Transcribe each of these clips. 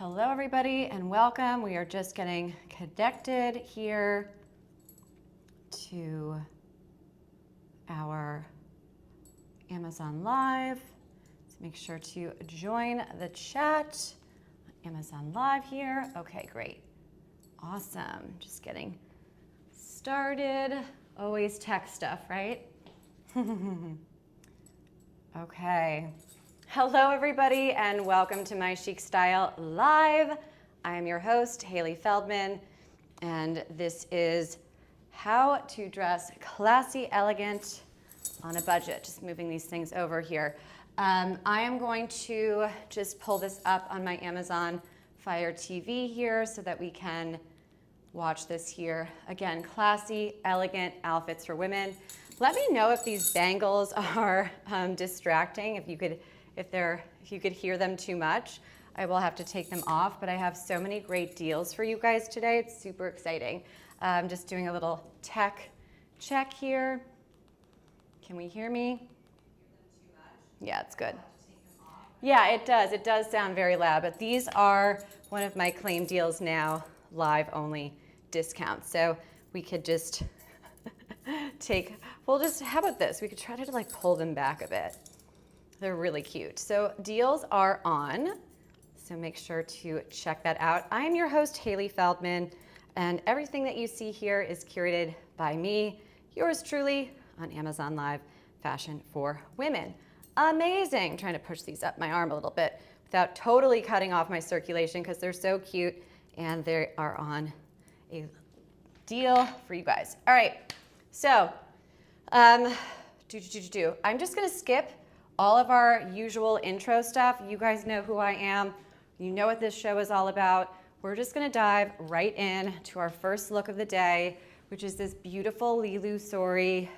Hello everybody and welcome. We are just getting connected here to our Amazon Live. So make sure to join the chat. Amazon Live here. Okay, great. Awesome. Just getting started. Always tech stuff, right? Okay. Hello everybody and welcome to my Chic Style Live. I am your host, Hailey Feldman, and this is how to dress classy, elegant on a budget. Just moving these things over here. I am going to just pull this up on my Amazon Fire TV here so that we can watch this here. Again, classy, elegant outfits for women. Let me know if these bangles are distracting, if you could hear them too much. I will have to take them off, but I have so many great deals for you guys today. It's super exciting. I'm just doing a little tech check here. Can we hear me? Yeah, it's good. Yeah, it does. It does sound very loud, but these are one of my claim deals now, live only discounts. So we could just how about this? We could try to like pull them back a bit. They're really cute. So deals are on, so make sure to check that out. I am your host, Hailey Feldman, and everything that you see here is curated by me, yours truly, on Amazon Live, Fashion for Women. Amazing. I'm trying to push these up my arm a little bit without totally cutting off my circulation because they're so cute and they are on a deal for you guys. All right, so I'm just gonna skip all of our usual intro stuff. You guys know who I am. You know what this show is all about. We're just gonna dive right in to our first look of the day, which is this beautiful Lilu Sori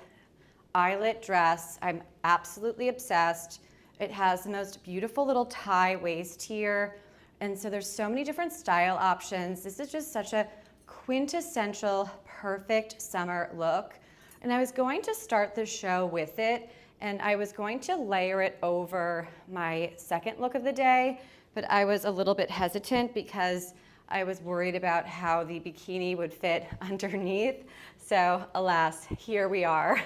eyelet dress. I'm absolutely obsessed. It has the most beautiful little tie waist here. And so there's so many different style options. This is just such a quintessential, perfect summer look. And I was going to start the show with it, and I was going to layer it over my second look of the day, but I was a little bit hesitant because I was worried about how the bikini would fit underneath. So alas, here we are.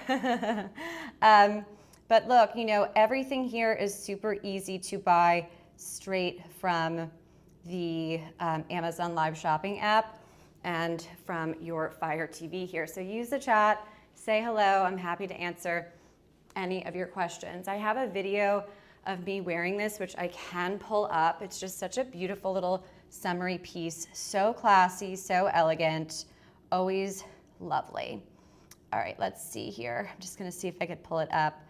But look, you know, everything here is super easy to buy straight from the Amazon Live shopping app and from your Fire TV here. So use the chat, say hello. I'm happy to answer any of your questions. I have a video of me wearing this, which I can pull up. It's just such a beautiful little summery piece. So classy, so elegant, always lovely. All right, let's see here. I'm just gonna see if I could pull it up.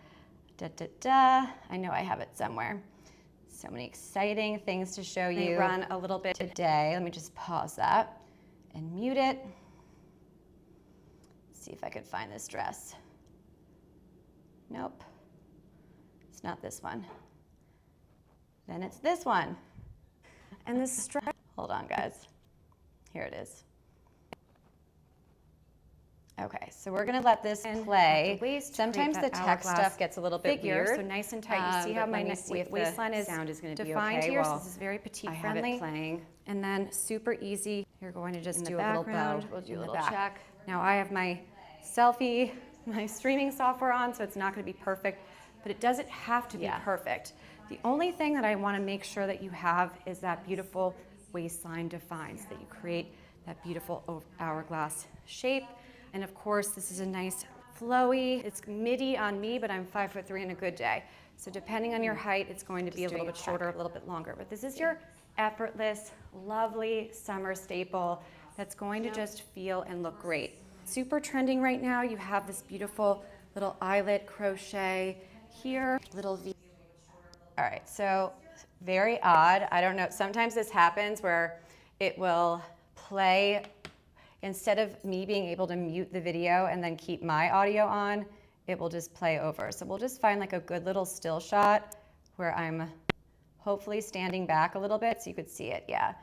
I know I have it somewhere. So many exciting things to show you. Run a little bit today. Let me just pause that and mute it. Let's see if I could find this dress. Nope, it's not this one. Then it's this one. And this strap, hold on guys. Here it is. Okay, so we're gonna let this play. Sometimes the tech stuff gets a little bit weird. So nice and tight. You see how my waistline is defined here? So this is very petite friendly. I have it playing. And then super easy. You're going to just do a little bow. We'll do a little check. Now I have my selfie, my streaming software on, so it's not gonna be perfect, but it doesn't have to be perfect. The only thing that I wanna make sure that you have is that beautiful waistline defined, so that you create that beautiful hourglass shape. And of course, this is a nice flowy, it's midi on me, but I'm 5'3" on a good day. So depending on your height, it's going to be a little bit shorter, a little bit longer. But this is your effortless, lovely summer staple that's going to just feel and look great. Super trending right now. You have this beautiful little eyelet crochet here, little V. All right, so very odd. I don't know, sometimes this happens where it will play, instead of me being able to mute the video and then keep my audio on, it will just play over. So we'll just find like a good little still shot where I'm hopefully standing back a little bit so you could see it, yeah.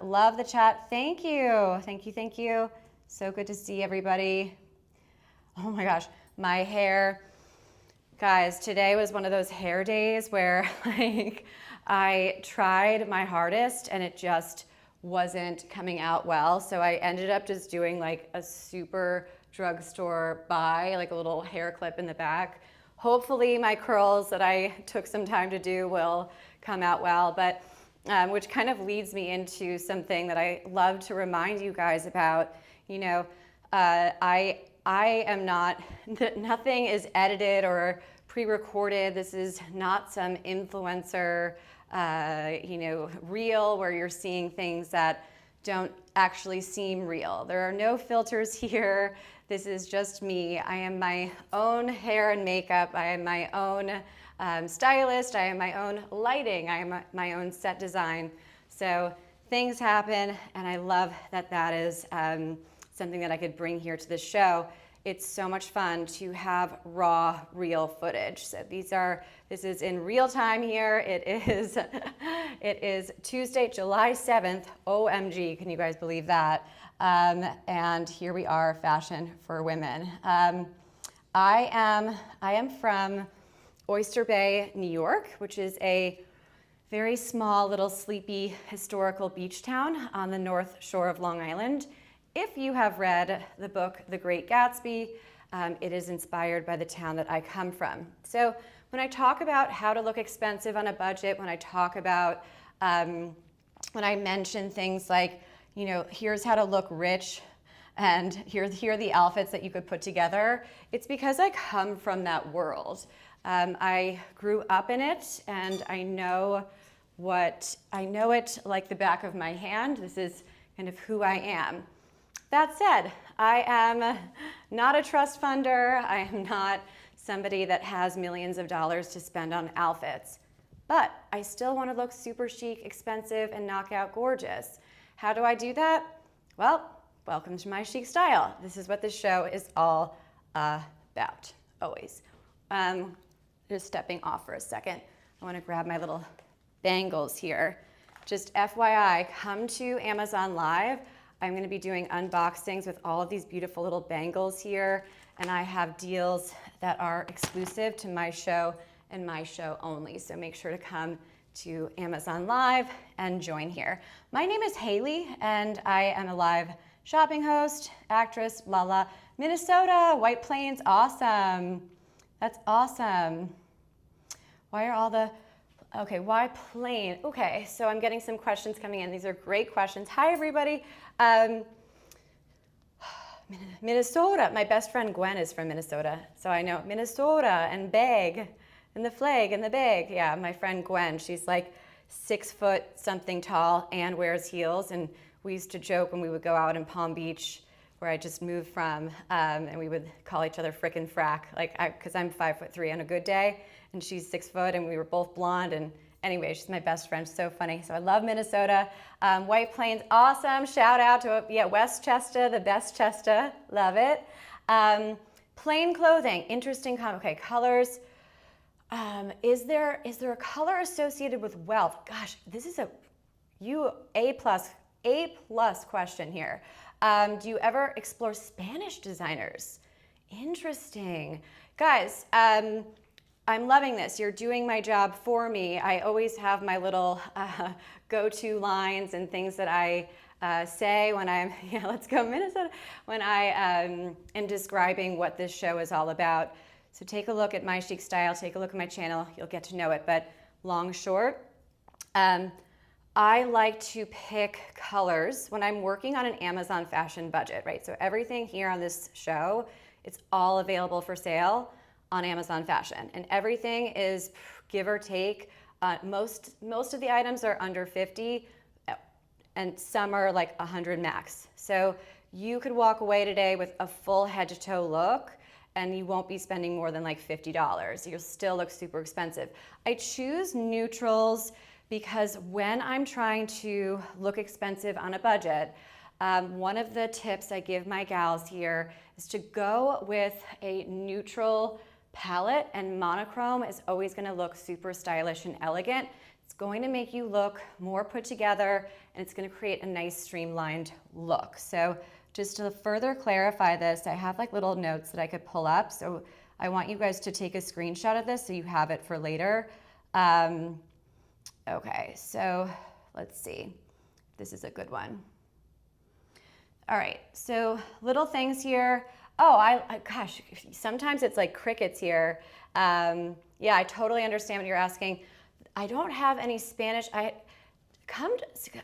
Love the chat, thank you, thank you, thank you. So good to see everybody. Oh my gosh, my hair Guys, today was one of those hair days where like I tried my hardest and it just wasn't coming out well. So I ended up just doing like a super drugstore buy, like a little hair clip in the back. Hopefully my curls that I took some time to do will come out well, but which kind of leads me into something that I love to remind you guys about. You know, I am not, nothing is edited or pre-recorded. This is not some influencer, you know, reel where you're seeing things that don't actually seem real. There are no filters here. This is just me. I am my own hair and makeup. I am my own stylist. I am my own lighting. I am my own set design. So things happen, and I love that that is something that I could bring here to the show. It's so much fun to have raw, real footage. So this is in real time here. It is Tuesday, July 7th. OMG, can you guys believe that? And here we are, fashion for women. I am from Oyster Bay, New York, which is a very small, little sleepy, historical beach town on the North Shore of Long Island. If you have read the book, The Great Gatsby, it is inspired by the town that I come from. So when I talk about how to look expensive on a budget, when I talk about, when I mention things like, you know, here's how to look rich, and here are the outfits that you could put together, it's because I come from that world. I grew up in it, and I know it like the back of my hand. This is kind of who I am. That said, I am not a trust funder. I am not somebody that has millions of dollars to spend on outfits, but I still want to look super chic, expensive, and knockout gorgeous. How do I do that? Well, welcome to my chic style. This is what this show is all about, always. Just stepping off for a second. I want to grab my little bangles here. Just FYI, come to Amazon Live. I'm going to be doing unboxings with all of these beautiful little bangles here, and I have deals that are exclusive to my show and my show only. So make sure to come to Amazon Live and join here. My name is Hailey, and I am a live shopping host, actress, Minnesota, White Plains, awesome. That's awesome. Why are all the, okay, why plain? Okay, so I'm getting some questions coming in. These are great questions. Hi, everybody. Minnesota, my best friend Gwen is from Minnesota, so I know Minnesota and bag and the flag and the bag. Yeah, my friend Gwen, she's like 6 foot something tall and wears heels, and we used to joke when we would go out in Palm Beach, where I just moved from, and we would call each other frickin' frack, like, because I'm 5'3" on a good day, and she's 6 foot, and we were both blonde, and anyway, she's my best friend, so funny. So I love Minnesota. White Plains, awesome. Shout out to, Westchester, the best Chester, love it. Plain clothing, interesting, okay, colors. Is there a color associated with wealth? Gosh, this is A plus question here. Do you ever explore Spanish designers? Interesting. Guys, I'm loving this. You're doing my job for me. I always have my little go-to lines and things that I say when I'm, let's go Minnesota, when I am describing what this show is all about. So take a look at my chic style, take a look at my channel, you'll get to know it. But long, short, I like to pick colors when I'm working on an Amazon fashion budget, right? So everything here on this show, it's all available for sale on Amazon Fashion, and everything is give or take. Most of the items are under 50, and some are like 100 max. So you could walk away today with a full head to toe look, and you won't be spending more than like $50. You'll still look super expensive. I choose neutrals because when I'm trying to look expensive on a budget, one of the tips I give my gals here is to go with a neutral palette, and monochrome is always going to look super stylish and elegant. It's going to make you look more put together, and it's going to create a nice streamlined look. So just to further clarify this, I have like little notes that I could pull up. So I want you guys to take a screenshot of this so you have it for later. Okay, so let's see. This is a good one. All right, so little things here. Oh, gosh, sometimes it's like crickets here. Yeah, I totally understand what you're asking. I don't have any Spanish. I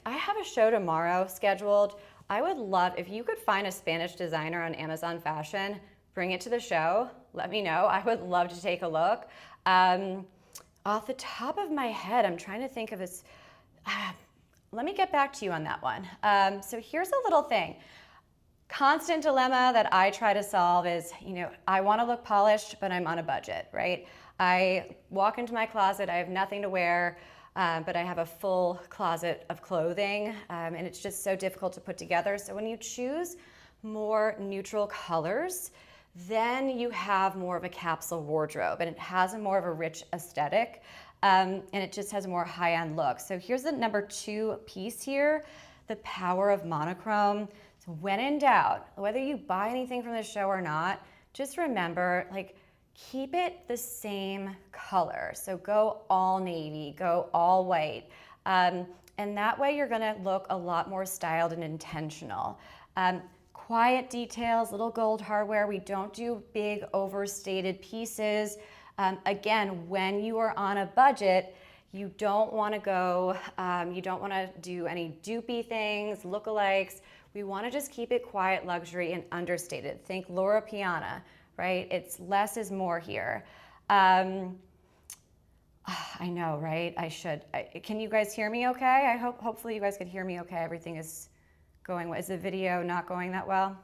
have a show tomorrow scheduled. I would love, if you could find a Spanish designer on Amazon Fashion, bring it to the show. Let me know. I would love to take a look. Off the top of my head, I'm trying to think of this. Let me get back to you on that one. So here's a little thing. Constant dilemma that I try to solve is, you know, I want to look polished, but I'm on a budget, right? I walk into my closet, I have nothing to wear, but I have a full closet of clothing, and it's just so difficult to put together. So when you choose more neutral colors, then you have more of a capsule wardrobe, and it has a more of a rich aesthetic, and it just has a more high-end look. So here's the number 2 piece here, the power of monochrome. So when in doubt, whether you buy anything from the show or not, just remember, like, keep it the same color. So go all navy, go all white. And that way you're gonna look a lot more styled and intentional. Quiet details, little gold hardware. We don't do big overstated pieces. Again, when you are on a budget, you don't wanna go, you don't wanna do any dupey things, lookalikes. We wanna just keep it quiet, luxury, and understated. Think Laura Piana, right? It's less is more here. I know, right? Can you guys hear me okay? Hopefully you guys could hear me okay. Everything is going, is the video not going that well?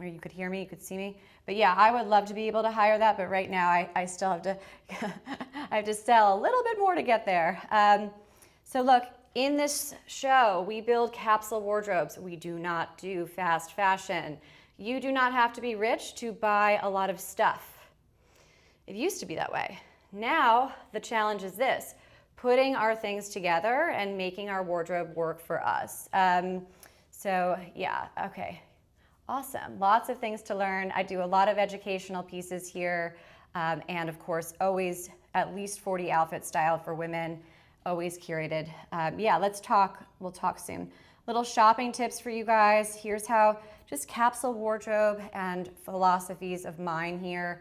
Or you could hear me, you could see me? But yeah, I would love to be able to hire that, but right now I still have to, I have to sell a little bit more to get there. So look, in this show, we build capsule wardrobes. We do not do fast fashion. You do not have to be rich to buy a lot of stuff. It used to be that way. Now, the challenge is this, putting our things together and making our wardrobe work for us. So yeah, okay, awesome. Lots of things to learn. I do a lot of educational pieces here. And of course, always at least 40 outfit style for women, always curated. Yeah, we'll talk soon. Little shopping tips for you guys. Here's how, just capsule wardrobe and philosophies of mine here.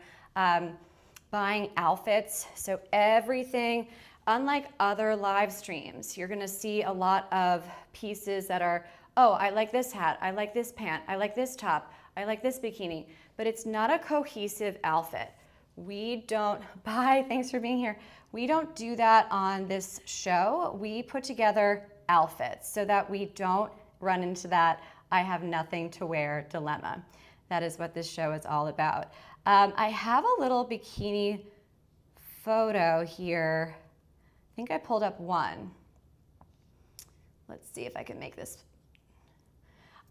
Buying outfits, so everything, unlike other live streams, you're gonna see a lot of pieces that are, oh, I like this hat, I like this pant, I like this top, I like this bikini, but it's not a cohesive outfit. We don't, thanks for being here. We don't do that on this show. We put together outfits so that we don't run into that I have nothing to wear dilemma. That is what this show is all about. I have a little bikini photo here. I think I pulled up one. Let's see if I can make this.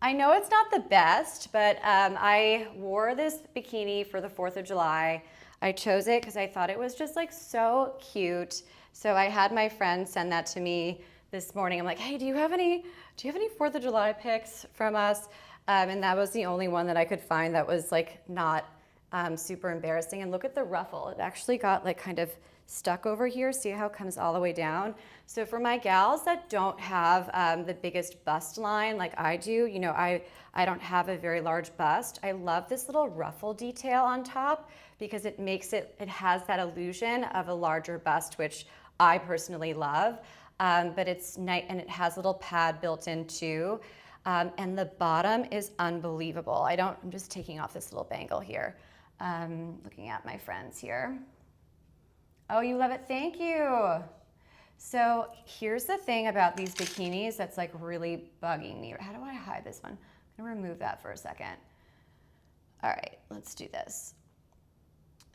I know it's not the best, but I wore this bikini for the 4th of July. I chose it because I thought it was just like so cute. So I had my friend send that to me this morning. I'm like, hey, do you have any 4th of July pics from us? And that was the only one that I could find that was like not super embarrassing. And look at the ruffle. It actually got like kind of stuck over here. See how it comes all the way down? So for my gals that don't have the biggest bust line like I do, you know, I don't have a very large bust. I love this little ruffle detail on top because it makes it has that illusion of a larger bust, which I personally love. But it's nice and it has a little pad built in too. And the bottom is unbelievable. I'm just taking off this little bangle here. Looking at my friends here. Oh, you love it, thank you. So here's the thing about these bikinis that's like really bugging me. How do I hide this one? I'm gonna remove that for a second. All right, let's do this.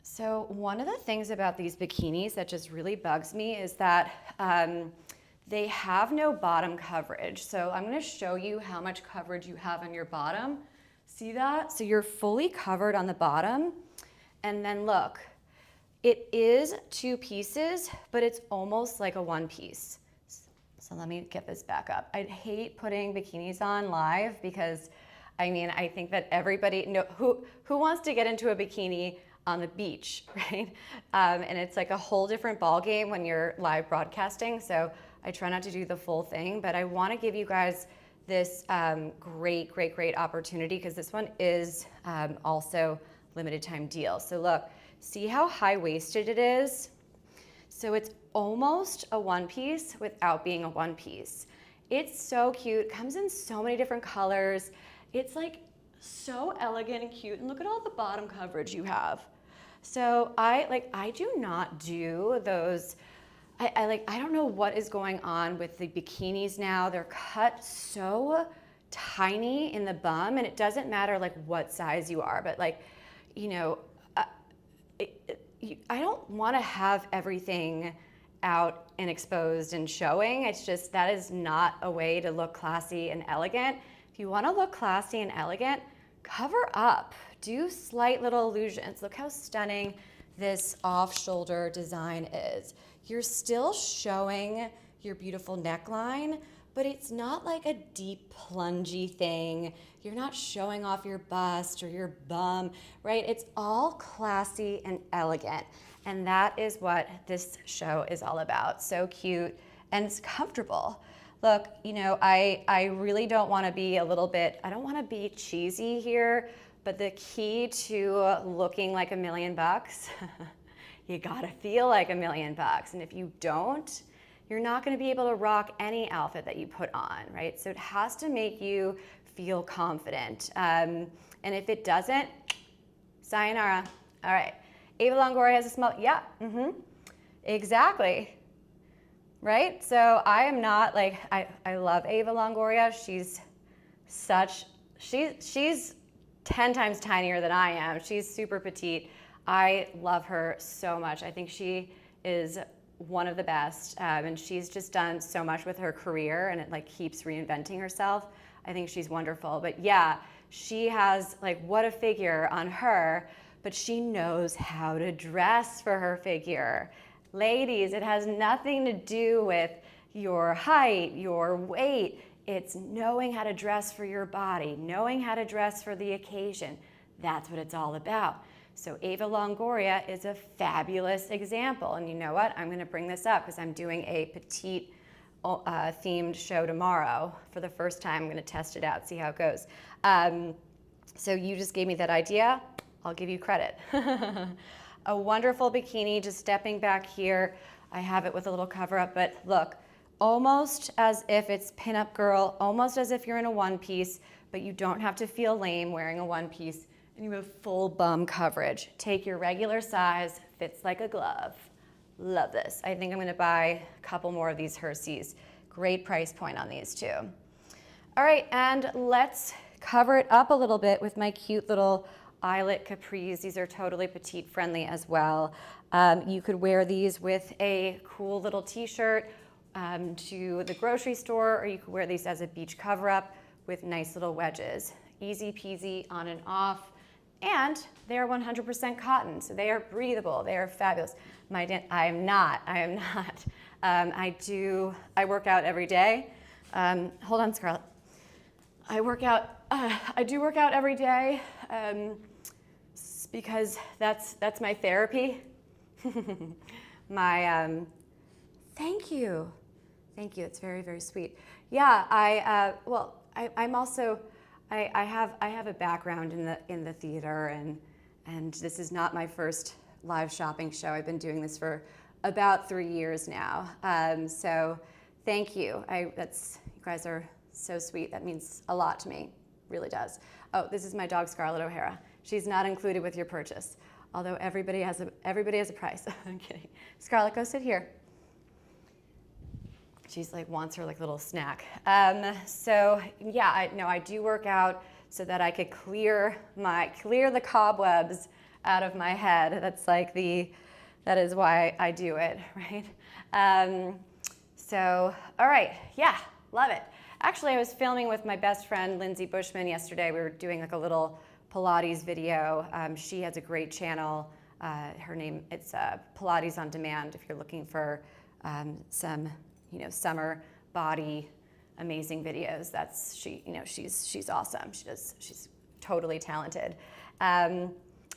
So one of the things about these bikinis that just really bugs me is that they have no bottom coverage. So I'm gonna show you how much coverage you have on your bottom. See that? So you're fully covered on the bottom. And then look, it is 2 pieces, but it's almost like a 1 piece. So let me get this back up. I hate putting bikinis on live because I mean, I think that everybody, who wants to get into a bikini on the beach, right? And it's like a whole different ball game when you're live broadcasting. So I try not to do the full thing, but I want to give you guys this great opportunity because this one is also limited time deal. So look, see how high-waisted it is? So it's almost a one piece without being a one piece. It's so cute, comes in so many different colors. It's like so elegant and cute, and look at all the bottom coverage you have. So I do not do those. I don't know what is going on with the bikinis now. They're cut so tiny in the bum, and it doesn't matter like what size you are, but like, you know, I don't want to have everything out and exposed and showing. It's just, that is not a way to look classy and elegant. If you want to look classy and elegant, cover up, do slight little illusions. Look how stunning this off-shoulder design is. You're still showing your beautiful neckline, but it's not like a deep plungy thing. You're not showing off your bust or your bum, right? It's all classy and elegant. And that is what this show is all about. So cute, and it's comfortable. Look, you know, I really don't want to be I don't want to be cheesy here, but the key to looking like $1 million, you gotta feel like $1 million. And if you don't, you're not gonna be able to rock any outfit that you put on, right? So it has to make you feel confident. And if it doesn't, sayonara. All right. Eva Longoria has a small, yeah, exactly, right? So I am not like, I love Eva Longoria. She's 10 times tinier than I am. She's super petite. I love her so much. I think she is one of the best, and she's just done so much with her career, and it like keeps reinventing herself. I think she's wonderful. But yeah, she has like, what a figure on her, but she knows how to dress for her figure. Ladies, it has nothing to do with your height, your weight. It's knowing how to dress for your body, knowing how to dress for the occasion. That's what it's all about. So Eva Longoria is a fabulous example. And you know what? I'm gonna bring this up because I'm doing a petite themed show tomorrow for the first time. I'm gonna test it out, see how it goes. So you just gave me that idea. I'll give you credit. A wonderful bikini, just stepping back here. I have it with a little cover up, but look, almost as if it's pinup girl, almost as if you're in a one piece, but you don't have to feel lame wearing a one piece, and you have full bum coverage. Take your regular size, fits like a glove. Love this. I think I'm gonna buy a couple more of these Hershey's. Great price point on these too. All right, and let's cover it up a little bit with my cute little Eyelet capris. These are totally petite friendly as well. You could wear these with a cool little t-shirt to the grocery store, or you could wear these as a beach cover up with nice little wedges. Easy peasy on and off. And they are 100% cotton, so they are breathable, they are fabulous. I am not. I work out every day. Hold on, Scarlett. I do work out every day because that's my therapy. Thank you, it's very, very sweet. Yeah, I have a background in the theater, and this is not my first live shopping show. I've been doing this for about 3 years now. So thank you. You guys are so sweet. That means a lot to me. Really does. Oh, this is my dog Scarlett O'Hara. She's not included with your purchase, although everybody has a price. I'm kidding. Scarlett, go sit here. She's like wants her like little snack. So yeah, I do work out so that I could clear the cobwebs out of my head. That is why I do it, right? So all right, yeah, love it. Actually, I was filming with my best friend Lindsay Bushman yesterday. We were doing like a little Pilates video. She has a great channel. It's Pilates on Demand. If you're looking for some summer body amazing videos, she's awesome. She's totally talented.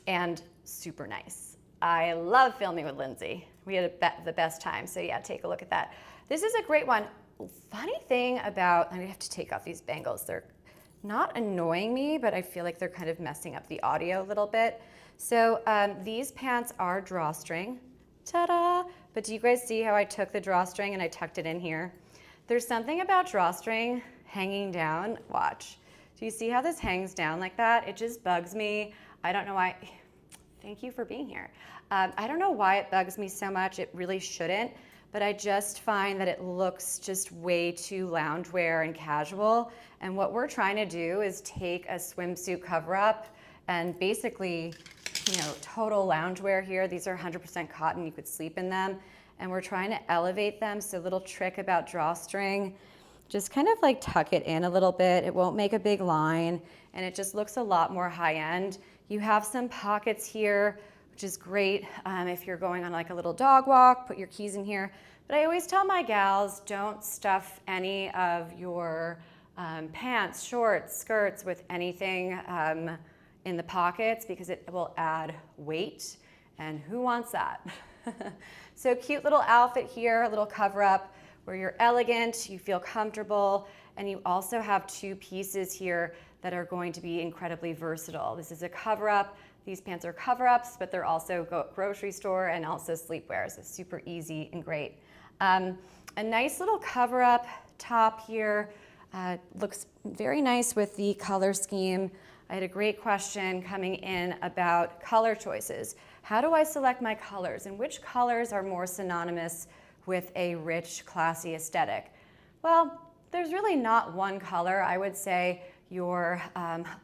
and super nice. I love filming with Lindsay. We had the best time, so yeah, take a look at that. This is a great one. Funny thing about, I have to take off these bangles. They're not annoying me, but I feel like they're kind of messing up the audio a little bit. So these pants are drawstring, ta-da! But do you guys see how I took the drawstring and I tucked it in here? There's something about drawstring hanging down, watch. Do you see how this hangs down like that? It just bugs me. I don't know why, thank you for being here. I don't know why it bugs me so much, it really shouldn't, but I just find that it looks just way too loungewear and casual. And what we're trying to do is take a swimsuit cover-up and basically, you know, total loungewear here. These are 100% cotton, you could sleep in them. And we're trying to elevate them. So little trick about drawstring, just kind of like tuck it in a little bit. It won't make a big line and it just looks a lot more high end. You have some pockets here, which is great if you're going on like a little dog walk, put your keys in here. But I always tell my gals, don't stuff any of your pants, shorts, skirts with anything in the pockets because it will add weight, and who wants that? So cute little outfit here, a little cover up where you're elegant, you feel comfortable, and you also have two pieces here that are going to be incredibly versatile. This is a cover up. These pants are cover ups, but they're also grocery store and also sleepwear, so super easy and great. A nice little cover up top here. Looks very nice with the color scheme. I had a great question coming in about color choices. How do I select my colors, and which colors are more synonymous with a rich, classy aesthetic? Well, there's really not one color. I would say your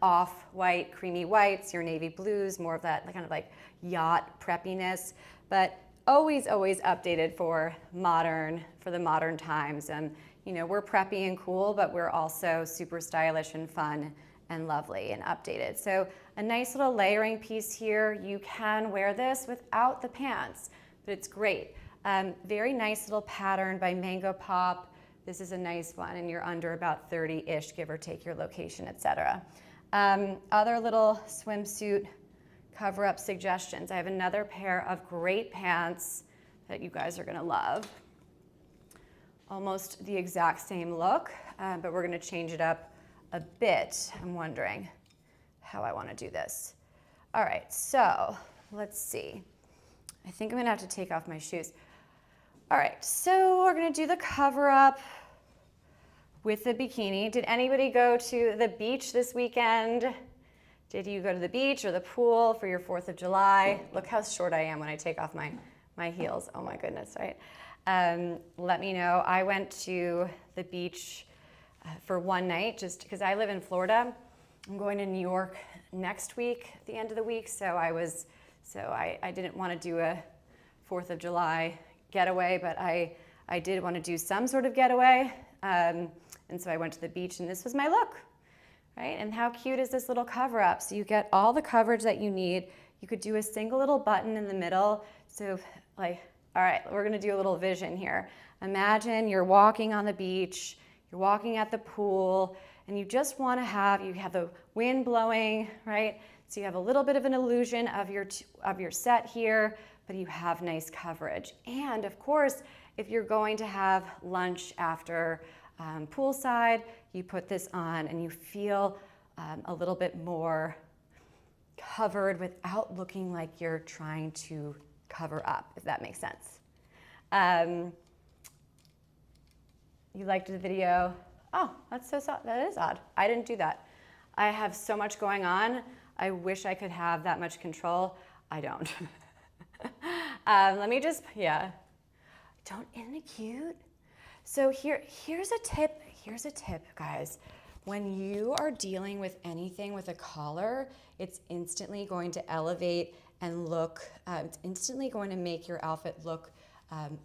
off-white, creamy whites, your navy blues, more of that kind of like yacht preppiness, but always, always updated for the modern times. And you know, we're preppy and cool, but we're also super stylish and fun and lovely and updated. So a nice little layering piece here. You can wear this without the pants, but it's great. Very nice little pattern by Mango Pop. This is a nice one, and you're under about 30-ish, give or take your location, etc. Other little swimsuit cover-up suggestions. I have another pair of great pants that you guys are gonna love. Almost the exact same look, but we're gonna change it up a bit. I'm wondering how I wanna do this. All right, so let's see. I think I'm gonna have to take off my shoes. All right, so we're gonna do the cover up with the bikini. Did anybody go to the beach this weekend? Did you go to the beach or the pool for your 4th of July? Look how short I am when I take off my heels. Oh my goodness, right? Let me know. I went to the beach for one night just because I live in Florida. I'm going to New York next week, at the end of the week, so I didn't want to do a 4th of July getaway, but I did want to do some sort of getaway, and so I went to the beach, and this was my look, right? And how cute is this little cover up? So you get all the coverage that you need. You could do a single little button in the middle. So like, all right, we're gonna do a little vision here. Imagine you're walking on the beach, you're walking at the pool, and you just wanna you have the wind blowing, right? So you have a little bit of an illusion of your set here, but you have nice coverage. And of course, if you're going to have lunch after poolside, you put this on and you feel a little bit more covered without looking like you're trying to cover up, if that makes sense. You liked the video? Oh, that's that is odd. I didn't do that. I have so much going on. I wish I could have that much control. I don't. Let me just, yeah. Isn't it cute? So here's a tip, guys. When you are dealing with anything with a collar, it's instantly going to elevate and look, it's instantly going to make your outfit look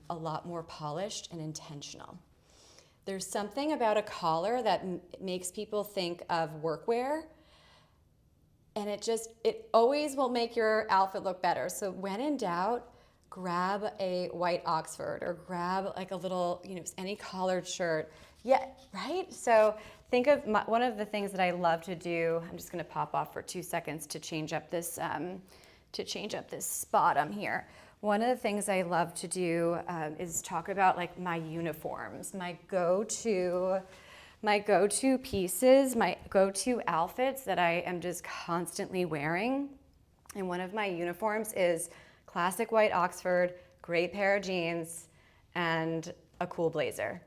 a lot more polished and intentional. There's something about a collar that makes people think of workwear, and it always will make your outfit look better. So when in doubt, grab a white Oxford or grab like a little, any collared shirt. Yeah, right? So think of one of the things that I love to do. I'm just gonna pop off for 2 seconds to change up this to change up this bottom here. One of the things I love to do is talk about like my uniforms, my go-to pieces, my go-to outfits that I am just constantly wearing. And one of my uniforms is classic white Oxford, great pair of jeans, and a cool blazer.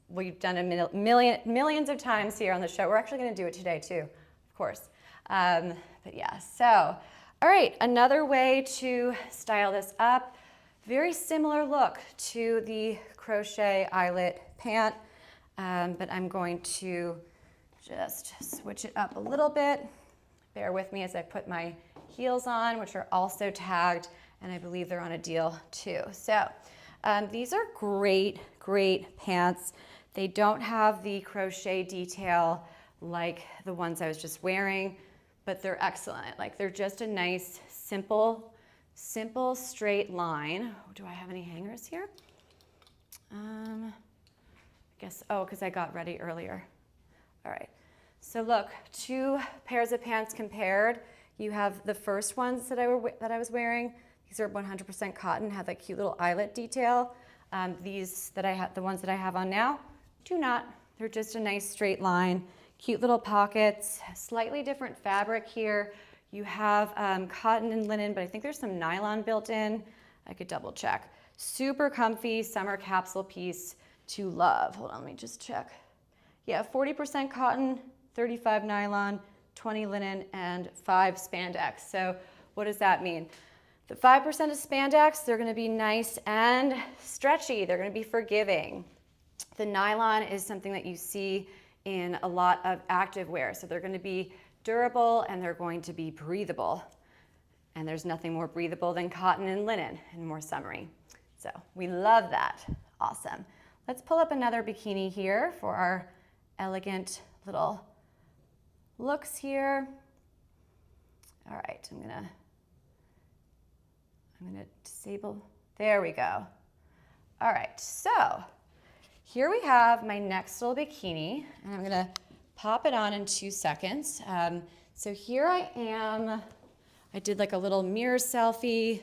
We've done a millions of times here on the show. We're actually gonna do it today too, of course. But yeah, so, all right, another way to style this up, very similar look to the crochet eyelet pant, but I'm going to just switch it up a little bit. Bear with me as I put my heels on, which are also tagged, and I believe they're on a deal too. So these are great pants. They don't have the crochet detail like the ones I was just wearing, but they're excellent. Like they're just a nice, simple straight line. Do I have any hangers here? I guess, oh, because I got ready earlier. All right, so look, 2 pairs of pants compared. You have the first ones that I was wearing. These are 100% cotton, have that cute little eyelet detail. The ones that I have on now, do not. They're just a nice straight line, cute little pockets, slightly different fabric here. You have cotton and linen, but I think there's some nylon built in. I could double check. Super comfy summer capsule piece to love. Hold on, let me just check. Yeah, 40% cotton, 35 nylon, 20 linen, and 5 spandex. So what does that mean? The 5% of spandex, they're gonna be nice and stretchy. They're gonna be forgiving. The nylon is something that you see in a lot of active wear. So they're gonna be durable and they're going to be breathable. And there's nothing more breathable than cotton and linen and more summery. So we love that. Awesome. Let's pull up another bikini here for our elegant little looks here. All right, I'm gonna disable, there we go. All right, so here we have my next little bikini, and I'm gonna pop it on in 2 seconds. So here I am. I did like a little mirror selfie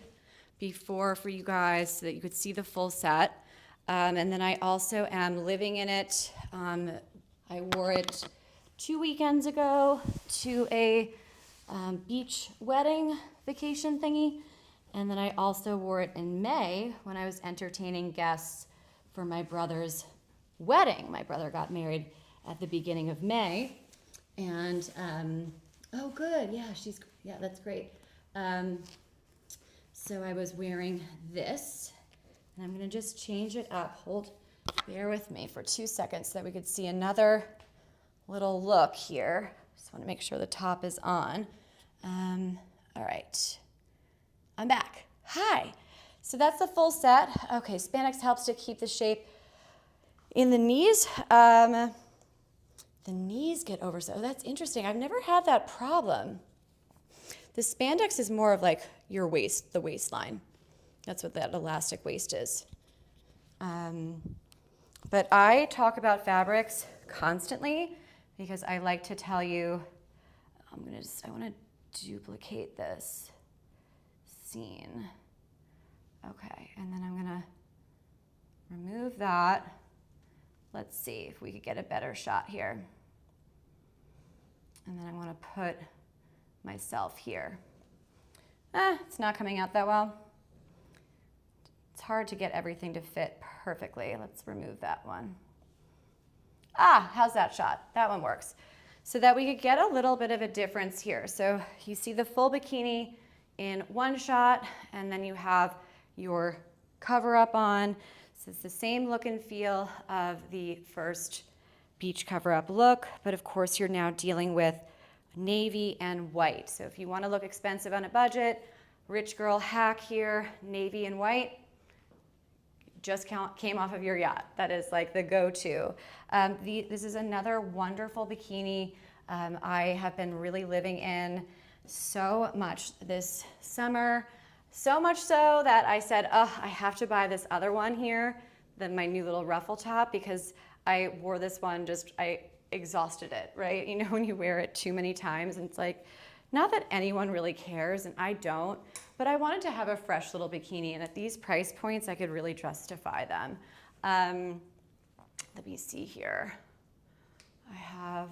before for you guys so that you could see the full set. And then I also am living in it. I wore it 2 weekends ago to a beach wedding vacation thingy. And then I also wore it in May when I was entertaining guests for my brother's wedding. My brother got married at the beginning of May. And, oh good, yeah, that's great. So I was wearing this, and I'm gonna just change it up. Bear with me for 2 seconds so that we could see another little look here. Just wanna make sure the top is on. All right, I'm back. Hi. So that's the full set. Okay, spandex helps to keep the shape in the knees. The knees get oversized. Oh, that's interesting. I've never had that problem. The spandex is more of like your waist, the waistline. That's what that elastic waist is. But I talk about fabrics constantly because I like to tell you, I want to duplicate this scene. Okay, and then I'm gonna remove that. Let's see if we could get a better shot here. And then I want to put myself here. It's not coming out that well. It's hard to get everything to fit perfectly. Let's remove that one. How's that shot? That one works. So that we could get a little bit of a difference here. So you see the full bikini in one shot, and then you have your cover-up on. So it's the same look and feel of the first beach cover-up look, but of course you're now dealing with navy and white. So if you want to look expensive on a budget, rich girl hack here, navy and white, just came off of your yacht. That is like the go-to. This is another wonderful bikini I have been really living in so much this summer. So much so that I said, I have to buy this other one here, my new little ruffle top, because I wore this one I exhausted it, right? You know, when you wear it too many times and it's like, Not that anyone really cares, and I don't, but I wanted to have a fresh little bikini, and at these price points, I could really justify them. Let me see here. I have,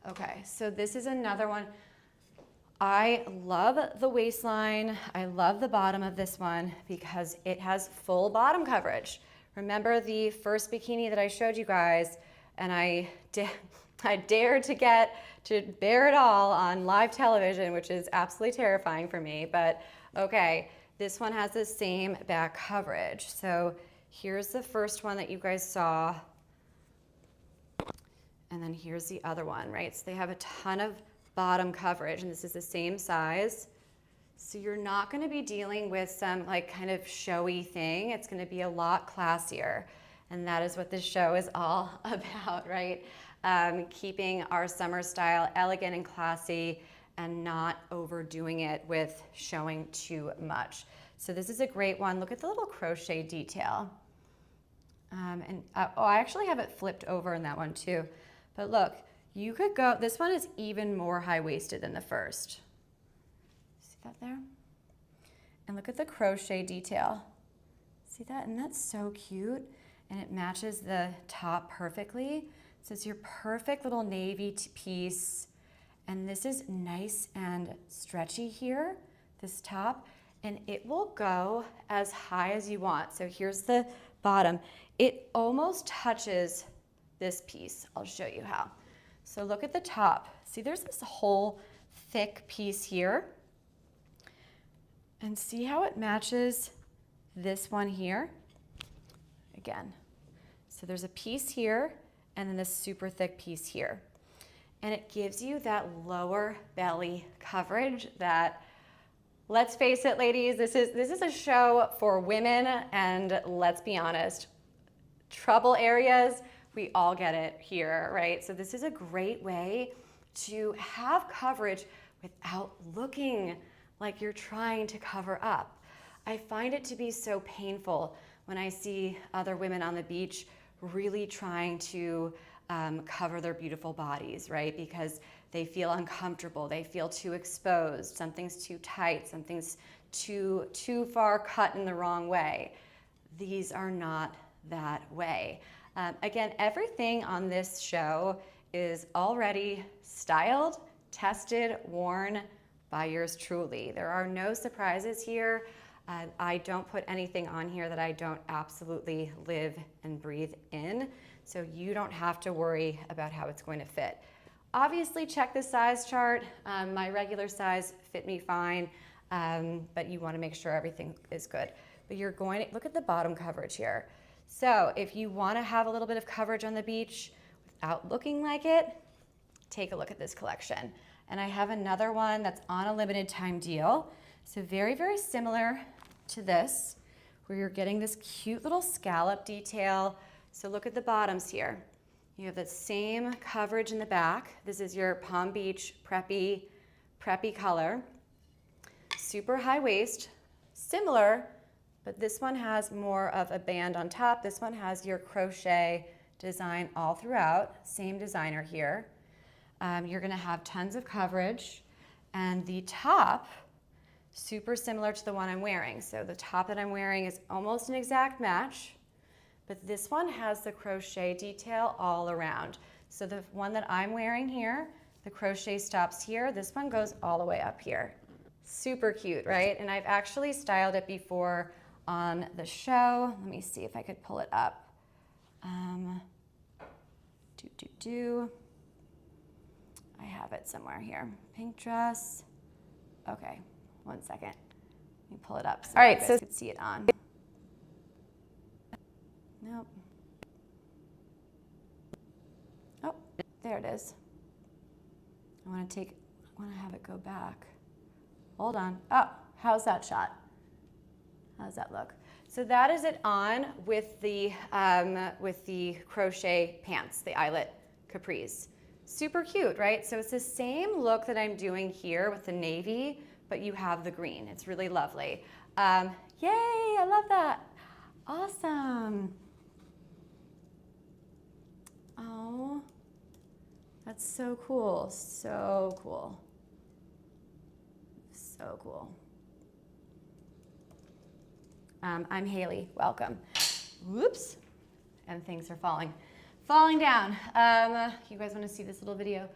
okay, so this is another one. I love the waistline. I love the bottom of this one because it has full bottom coverage. Remember the first bikini that I showed you guys, and I dared to bear it all on live television, which is absolutely terrifying for me, but okay, this one has the same back coverage. So here's the first one that you guys saw, and then here's the other one, right? So they have a ton of bottom coverage, and this is the same size. So you're not gonna be dealing with some like kind of showy thing. It's gonna be a lot classier. And that is what this show is all about, right? Keeping our summer style elegant and classy and not overdoing it with showing too much. So this is a great one. Look at the little crochet detail. Oh, I actually have it flipped over in that one too. But look, you could go, this one is even more high-waisted than the first. See that there? And look at the crochet detail. See that? And that's so cute. And it matches the top perfectly. So it's your perfect little navy piece. And this is nice and stretchy here, this top. And it will go as high as you want. So here's the bottom. It almost touches this piece. I'll show you how. So look at the top. See, there's this whole thick piece here. And see how it matches this one here? Again. So there's a piece here and then this super thick piece here. And it gives you that lower belly coverage that, let's face it, ladies, this is a show for women, and let's be honest, trouble areas, we all get it here, right? So this is a great way to have coverage without looking like you're trying to cover up. I find it to be so painful when I see other women on the beach really trying to cover their beautiful bodies, right? Because they feel uncomfortable, they feel too exposed, something's too tight, something's too far cut in the wrong way. These are not that way. Again, everything on this show is already styled, tested, worn by yours truly. There are no surprises here. I don't put anything on here that I don't absolutely live and breathe in, so you don't have to worry about how it's going to fit. Obviously, check the size chart. My regular size fit me fine, but you want to make sure everything is good. But you're going to look at the bottom coverage here. So if you want to have a little bit of coverage on the beach without looking like it, take a look at this collection. And I have another one that's on a limited time deal. So very, very similar to this, where you're getting this cute little scallop detail. So look at the bottoms here. You have the same coverage in the back. This is your Palm Beach Preppy color. Super high waist, similar, but this one has more of a band on top. This one has your crochet design all throughout, same designer here. You're gonna have tons of coverage, and the top, super similar to the one I'm wearing. So the top that I'm wearing is almost an exact match, but this one has the crochet detail all around. So the one that I'm wearing here, the crochet stops here. This one goes all the way up here. Super cute, right? And I've actually styled it before on the show. Let me see if I could pull it up. I have it somewhere here. Pink dress. Okay, one second. Let me pull it up so you guys could see it on. Nope. Oh, there it is. I want to have it go back. Hold on. Oh, how's that shot? How does that look? So that is it on with the crochet pants, the Eyelet Capris. Super cute, right? So it's the same look that I'm doing here with the navy, but you have the green. It's really lovely. Yay, I love that. Awesome. Oh, that's so cool, so cool. So cool. I'm Hailey, welcome. Whoops, and things are falling down. You guys wanna see this little video?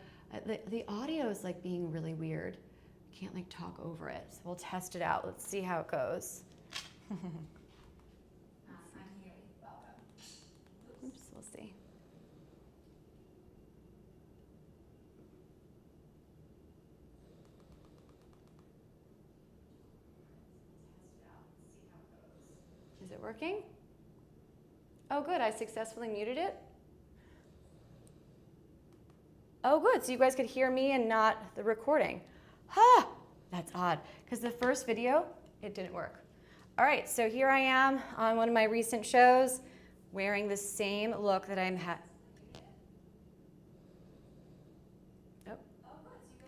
The audio is like being really weird. Can't like talk over it, so we'll test it out. Let's see how it goes. I'm Hailey, welcome. Oops, we'll see. Is it working? Oh good, I successfully muted it. Oh good, so you guys could hear me and not the recording. Ha! That's odd, because the first video, it didn't work. All right, so here I am on one of my recent shows, wearing the same look that I'm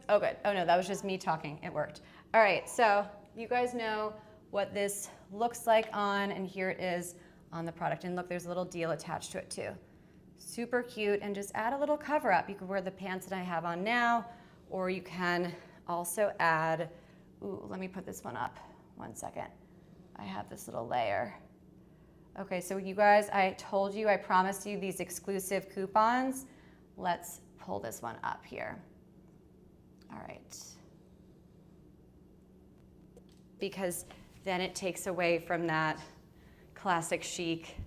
Oh good, oh no, that was just me talking, it worked. All right, so you guys know what this looks like on, and here it is on the product. And look, there's a little deal attached to it too. Super cute, and just add a little cover up. You could wear the pants that I have on now, or you can also add, ooh, let me put this one up, 1 second. I have this little layer. Okay, so you guys, I told you, I promised you these exclusive coupons. Let's pull this one up here. All right. Because then it takes away from that classic chic,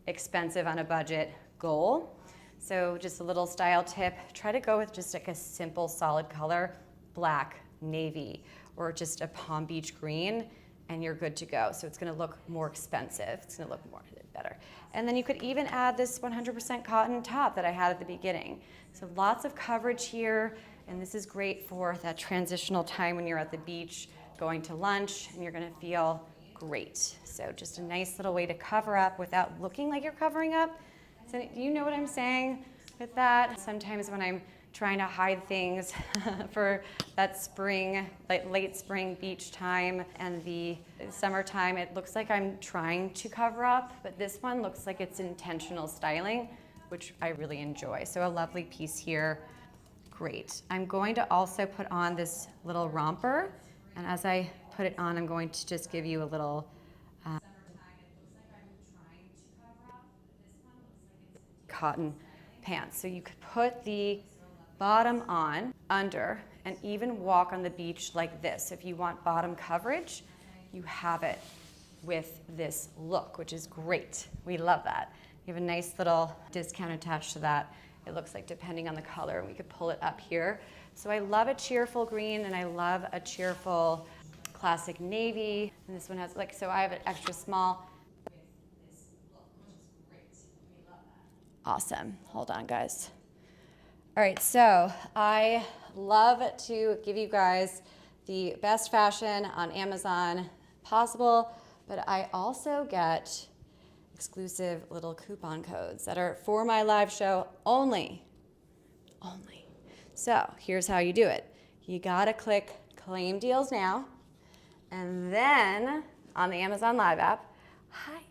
expensive on a budget goal. So just a little style tip, try to go with just like a simple solid color, black, navy, or just a Palm Beach green, and you're good to go. So it's gonna look more expensive. It's gonna look more better. And then you could even add this 100% cotton top that I had at the beginning. So lots of coverage here, and this is great for that transitional time when you're at the beach, going to lunch, and you're gonna feel great. So just a nice little way to cover up without looking like you're covering up. So do you know what I'm saying with that? Sometimes when I'm trying to hide things for that spring, like late spring beach time and the summertime, it looks like I'm trying to cover up, but this one looks like it's intentional styling, which I really enjoy. So a lovely piece here, great. I'm going to also put on this little romper, and as I put it on, I'm going to just give you a little cotton pants. So you could put the bottom on, under, and even walk on the beach like this. If you want bottom coverage, you have it with this look, which is great. We love that. You have a nice little discount attached to that. It looks like, depending on the color, we could pull it up here. So I love a cheerful green, and I love a cheerful classic navy. And this one has, like, so I have an extra small with this look, which is great. We love that. Awesome. Hold on, guys. All right, so I love to give you guys the best fashion on Amazon possible, but I also get exclusive little coupon codes that are for my live show only. So here's how you do it. You gotta click Claim Deals Now, and then on the Amazon Live app, hi,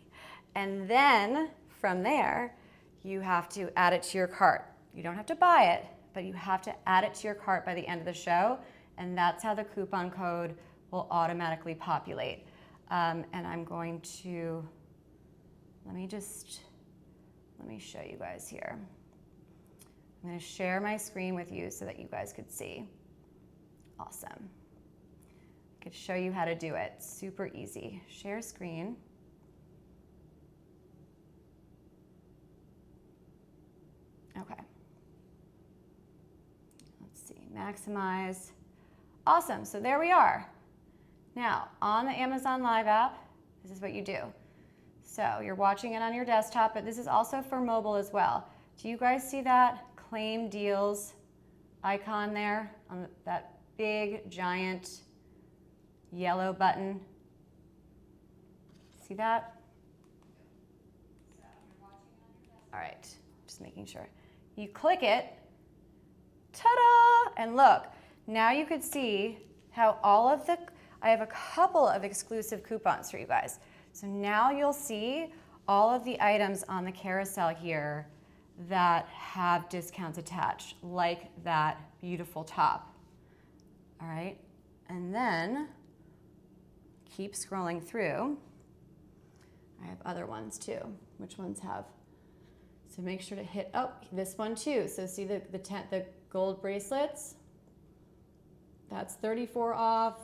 and then from there, you have to add it to your cart. You don't have to buy it, but you have to add it to your cart by the end of the show, and that's how the coupon code will automatically populate. And I'm going to, let me show you guys here. I'm gonna share my screen with you so that you guys could see. Awesome. I could show you how to do it. Super easy. Share screen. Okay. Let's see, maximize. Awesome, so there we are. Now, on the Amazon Live app, this is what you do. So you're watching it on your desktop, but this is also for mobile as well. Do you guys see that Claim Deals icon there on that big, giant yellow button? See that? All right, just making sure. You click it, ta-da, and look, now you could see how all of the, I have a couple of exclusive coupons for you guys. So now you'll see all of the items on the carousel here that have discounts attached, like that beautiful top. All right, and then keep scrolling through. I have other ones too. Which ones have? So make sure to hit, oh, this one too. So see the gold bracelets? That's 34 off,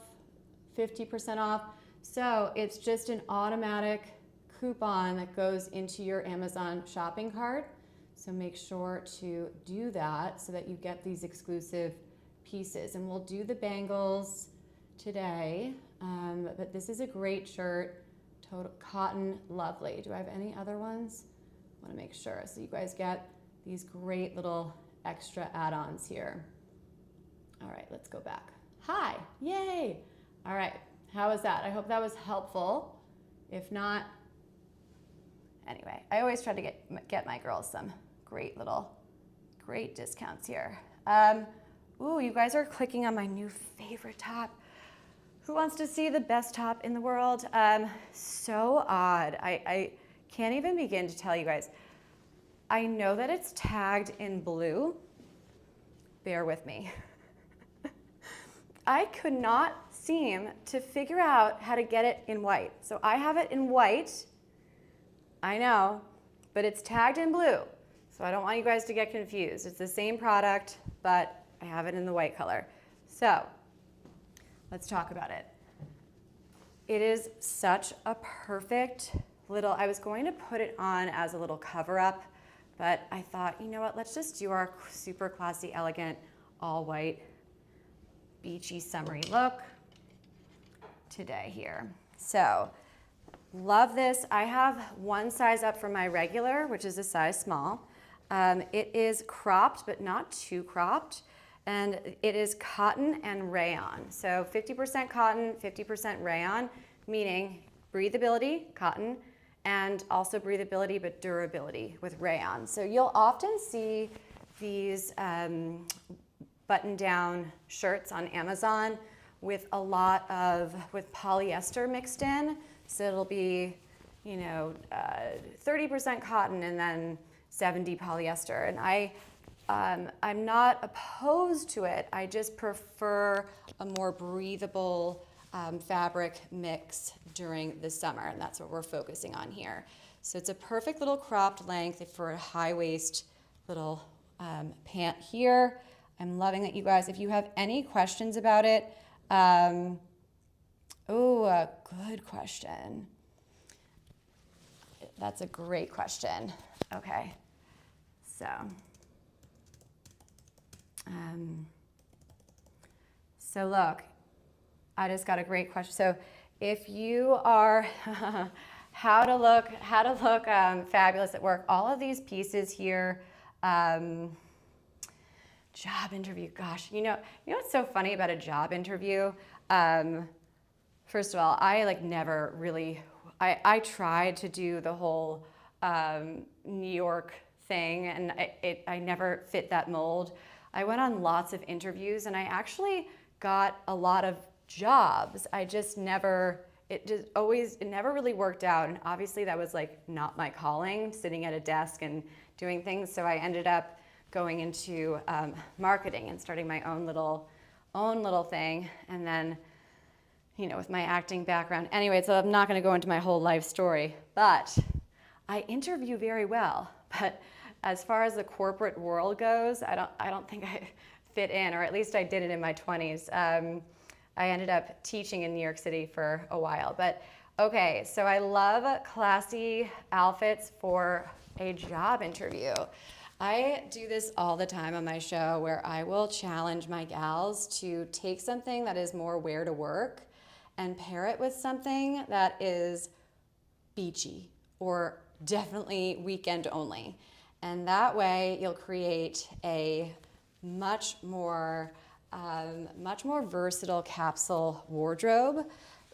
50% off. So it's just an automatic coupon that goes into your Amazon shopping cart. So make sure to do that so that you get these exclusive pieces. And we'll do the bangles today, but this is a great shirt, total cotton, lovely. Do I have any other ones? I want to make sure. So you guys get these great little extra add-ons here. All right, let's go back. Hi, yay. All right, how was that? I hope that was helpful. If not, anyway, I always try to get my girls some great discounts here. Ooh, you guys are clicking on my new favorite top. Who wants to see the best top in the world? So odd. I can't even begin to tell you guys. I know that it's tagged in blue. Bear with me. I could not seem to figure out how to get it in white. So I have it in white. I know, but it's tagged in blue. So I don't want you guys to get confused. It's the same product, but I have it in the white color. So let's talk about it. It is such a perfect little, I was going to put it on as a little cover up, but I thought, you know what, let's just do our super classy, elegant, all white, beachy, summery look today here. So love this. I have one size up from my regular, which is a size small. It is cropped, but not too cropped. And it is cotton and rayon. So 50% cotton, 50% rayon, meaning breathability, cotton, and also breathability but durability with rayon. So you'll often see these button-down shirts on Amazon with a lot of, with polyester mixed in. So it'll be, 30% cotton and then 70 polyester. And I'm not opposed to it. I just prefer a more breathable fabric mix during the summer, and that's what we're focusing on here. So it's a perfect little cropped length for a high waist little pant here. I'm loving it, you guys. If you have any questions about it, a good question. That's a great question. Okay, so look, I just got a great question. So if you are how to look fabulous at work, all of these pieces here, job interview, gosh, you know what's so funny about a job interview? First of all, I never really, I tried to do the whole New York thing, and I never fit that mold. I went on lots of interviews and I actually got a lot of jobs. I just never, it never really worked out. And obviously that was not my calling, sitting at a desk and doing things. So I ended up going into marketing and starting my own little thing. And then, with my acting background. Anyway, so I'm not gonna go into my whole life story, but I interview very well. But as far as the corporate world goes, I don't think I fit in, or at least I did it in my 20s. I ended up teaching in New York City for a while. But okay, so I love classy outfits for a job interview. I do this all the time on my show where I will challenge my gals to take something that is more wear to work and pair it with something that is beachy or definitely weekend only. And that way you'll create a much more versatile capsule wardrobe,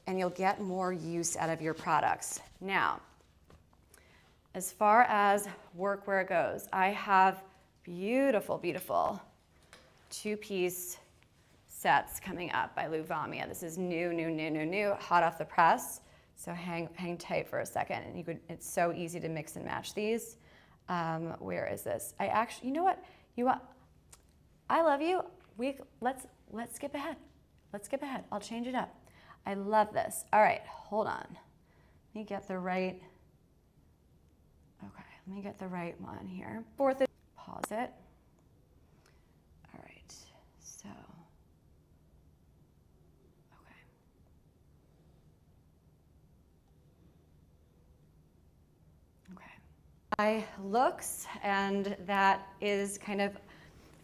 and you'll get more use out of your products. Now, as far as workwear goes, I have beautiful, beautiful two-piece sets coming up by Luvamia. This is new, hot off the press. So hang tight for a second, and it's so easy to mix and match these. Where is this? I actually, you know what? I love you. Let's skip ahead. Let's skip ahead. I'll change it up. I love this. All right, hold on. Let me get the right, okay, let me get the right one here. Fourth, pause it. All right, so, okay. Okay. My looks, and that is kind of,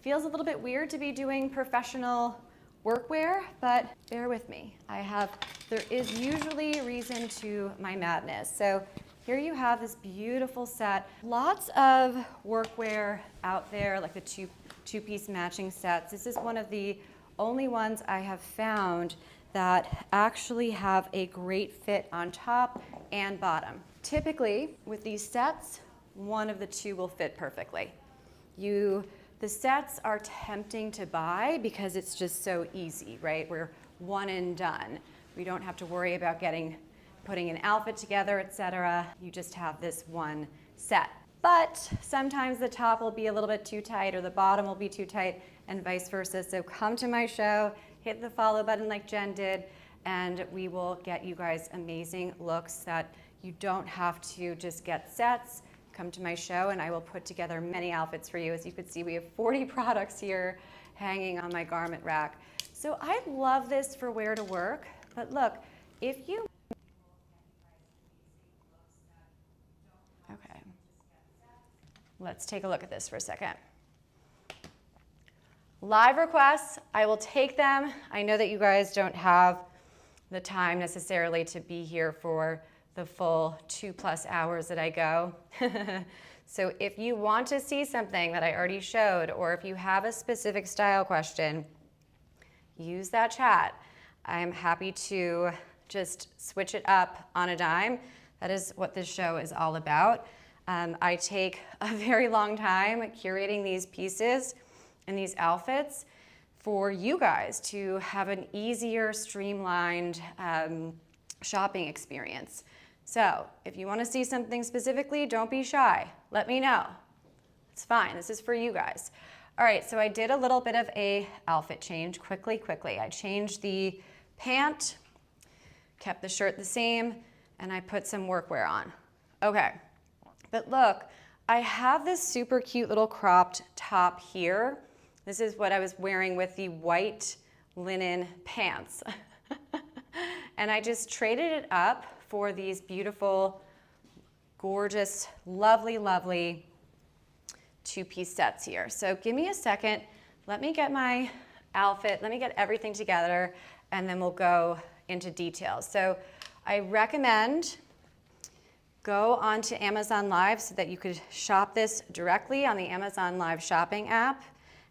feels a little bit weird to be doing professional workwear, but bear with me. There is usually a reason to my madness. So here you have this beautiful set. Lots of workwear out there, like the two-piece matching sets. This is one of the only ones I have found that actually have a great fit on top and bottom. Typically, with these sets, one of the two will fit perfectly. The sets are tempting to buy because it's just so easy, right? We're one and done. We don't have to worry about putting an outfit together, etc. You just have this one set. But sometimes the top will be a little bit too tight or the bottom will be too tight and vice versa. So come to my show, hit the follow button like Jen did, and we will get you guys amazing looks that you don't have to just get sets. Come to my show and I will put together many outfits for you. As you can see, we have 40 products here hanging on my garment rack. So I love this for wear to work, but look, if you, okay, let's take a look at this for a second. Live requests, I will take them. I know that you guys don't have the time necessarily to be here for the full 2+ hours that I go. So if you want to see something that I already showed, or if you have a specific style question, use that chat. I'm happy to just switch it up on a dime. That is what this show is all about. I take a very long time curating these pieces and these outfits for you guys to have an easier, streamlined shopping experience. So if you want to see something specifically, don't be shy. Let me know. It's fine. This is for you guys. All right, so I did a little bit of a outfit change quickly. I changed the pant, kept the shirt the same, and I put some workwear on. Okay, but look, I have this super cute little cropped top here. This is what I was wearing with the white linen pants. And I just traded it up for these beautiful, gorgeous, lovely, lovely two-piece sets here. So give me a second. Let me get my outfit. Let me get everything together, and then we'll go into details. So I recommend go onto Amazon Live so that you could shop this directly on the Amazon Live shopping app,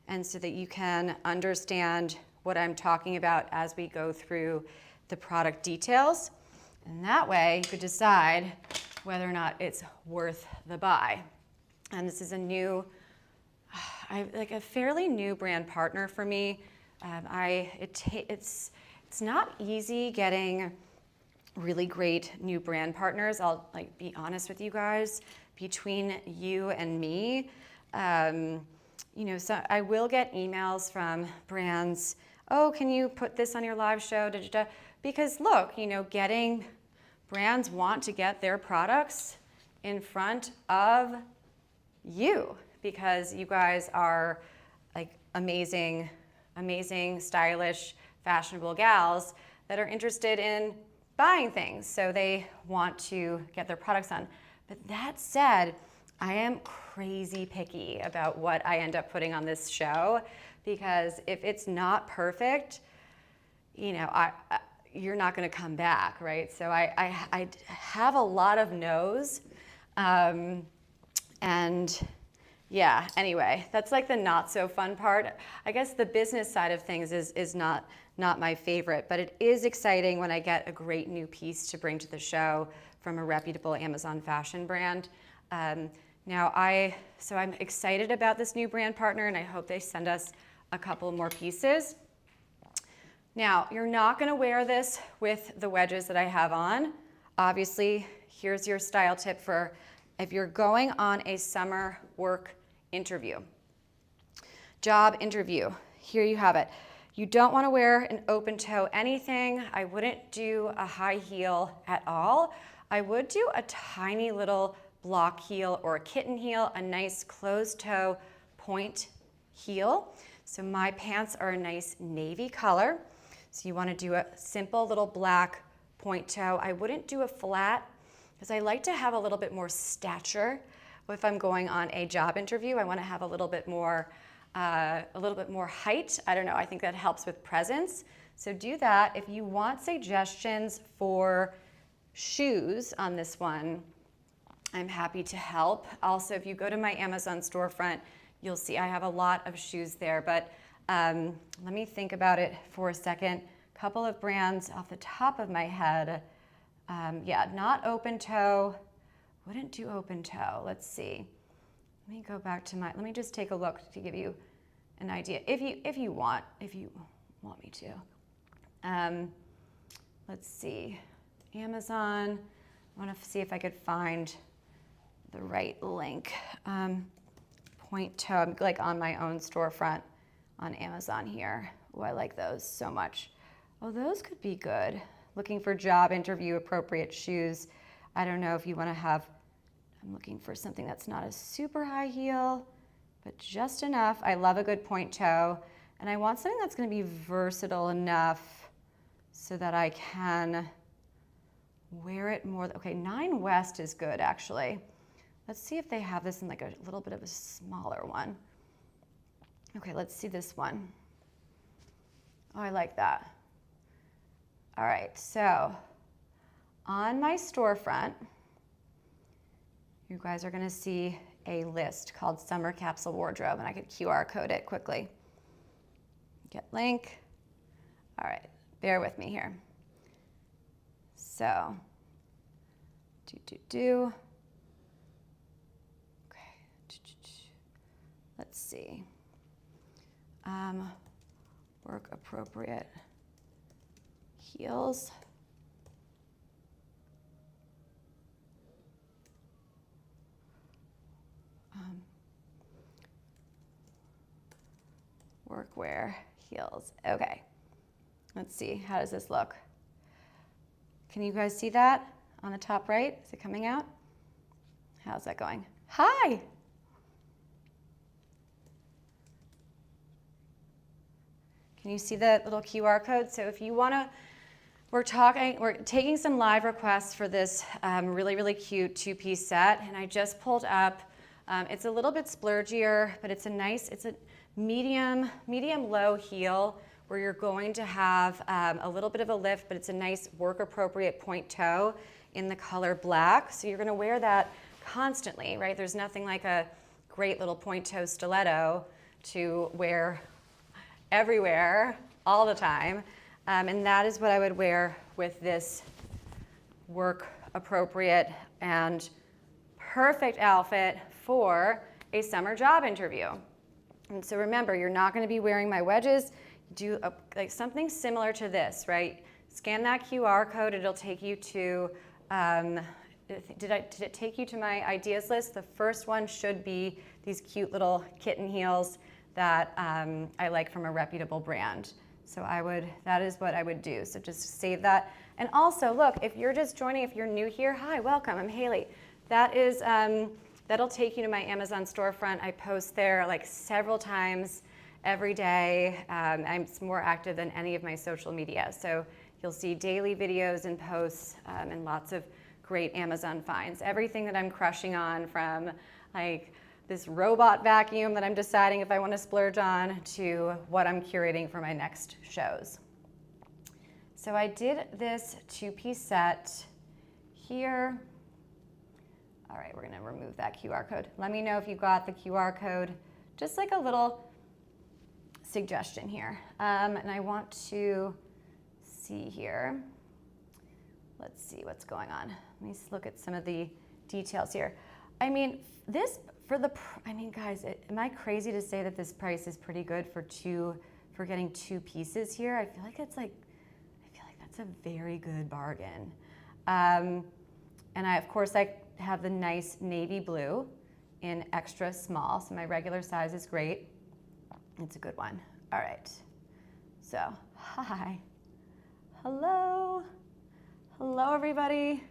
and so that you can understand what I'm talking about as we go through the product details. And that way you could decide whether or not it's worth the buy. And this is a new, like a fairly new brand partner for me. It's not easy getting really great new brand partners. I'll be honest with you guys. Between you and me, so I will get emails from brands. Oh, can you put this on your live show? Because look, getting brands want to get their products in front of you because you guys are like amazing, stylish, fashionable gals that are interested in buying things. So they want to get their products on. But that said, I am crazy picky about what I end up putting on this show, because if it's not perfect, you're not going to come back, right? So I have a lot of no's, and yeah, anyway, that's like the not so fun part. I guess the business side of things is not my favorite, but it is exciting when I get a great new piece to bring to the show from a reputable Amazon fashion brand. So I'm excited about this new brand partner, and I hope they send us a couple more pieces. Now, you're not gonna wear this with the wedges that I have on. Obviously, here's your style tip for if you're going on a summer work interview, job interview. Here you have it. You don't want to wear an open toe anything. I wouldn't do a high heel at all. I would do a tiny little block heel or a kitten heel, a nice closed toe point heel. So my pants are a nice navy color. So you want to do a simple little black point toe. I wouldn't do a flat because I like to have a little bit more stature. If I'm going on a job interview, I want to have a little bit more height. I don't know, I think that helps with presence. So do that. If you want suggestions for shoes on this one, I'm happy to help. Also, if you go to my Amazon storefront, you'll see I have a lot of shoes there, but let me think about it for a second. Couple of brands off the top of my head. Yeah, not open toe. Wouldn't do open toe. Let's see. Let me go back to let me just take a look to give you an idea. If you want me to. Let's see. Amazon. I want to see if I could find the right link. Point toe. I'm like on my own storefront on Amazon here. Oh, I like those so much. Oh, those could be good. Looking for job interview appropriate shoes. I don't know if you want to have, I'm looking for something that's not a super high heel, but just enough. I love a good point toe. And I want something that's going to be versatile enough so that I can wear it more. Okay, 9 West is good actually. Let's see if they have this in like a little bit of a smaller one. Okay, let's see this one. Oh, I like that. All right, so on my storefront, you guys are gonna see a list called Summer Capsule Wardrobe, and I could QR code it quickly. Get link. All right, bear with me here. So, okay, let's see. Work appropriate heels. Workwear heels. Okay. Let's see. How does this look? Can you guys see that on the top right? Is it coming out? How's that going? Hi. Can you see the little QR code? So if you want to, we're taking some live requests for this really, really cute 2-piece set. And I just pulled up, it's a little bit splurgier, but it's a medium low heel where you're going to have a little bit of a lift, but it's a nice work appropriate point toe in the color black. So you're going to wear that constantly, right? There's nothing like a great little point toe stiletto to wear everywhere, all the time. And that is what I would wear with this work appropriate and perfect outfit for a summer job interview. And so remember, you're not gonna be wearing my wedges. Do like something similar to this, right? Scan that QR code, it'll take you to, did it take you to my ideas list? The first one should be these cute little kitten heels that I like from a reputable brand. So that is what I would do. So just save that. And also look, if you're just joining, if you're new here, hi, welcome, I'm Hailey. That is, that'll take you to my Amazon storefront. I post there like several times every day. I'm more active than any of my social media. So you'll see daily videos and posts and lots of great Amazon finds. Everything that I'm crushing on, from like this robot vacuum that I'm deciding if I want to splurge on, to what I'm curating for my next shows. So I did this 2-piece set here. All right, we're gonna remove that QR code. Let me know if you got the QR code. Just like a little suggestion here. And I want to see here. Let's see what's going on. Let me look at some of the details here. I mean, guys, am I crazy to say that this price is pretty good for getting 2 pieces here? I feel like that's a very good bargain. And of course, I have the nice navy blue in extra small, so my regular size is great. It's a good one. All right. So, hi. Hello. Hello, everybody.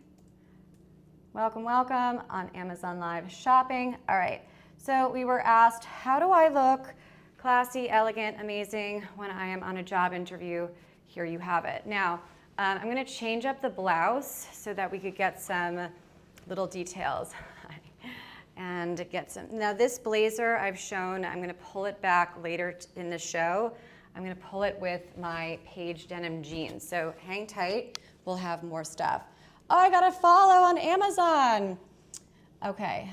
Welcome, welcome on Amazon Live Shopping. All right, so we were asked, how do I look classy, elegant, amazing when I am on a job interview? Here you have it. Now, I'm gonna change up the blouse so that we could get some little details and get some. Now this blazer I've shown, I'm gonna pull it back later in the show. I'm gonna pull it with my Paige denim jeans. So hang tight, we'll have more stuff. Oh, I got a follow on Amazon. Okay,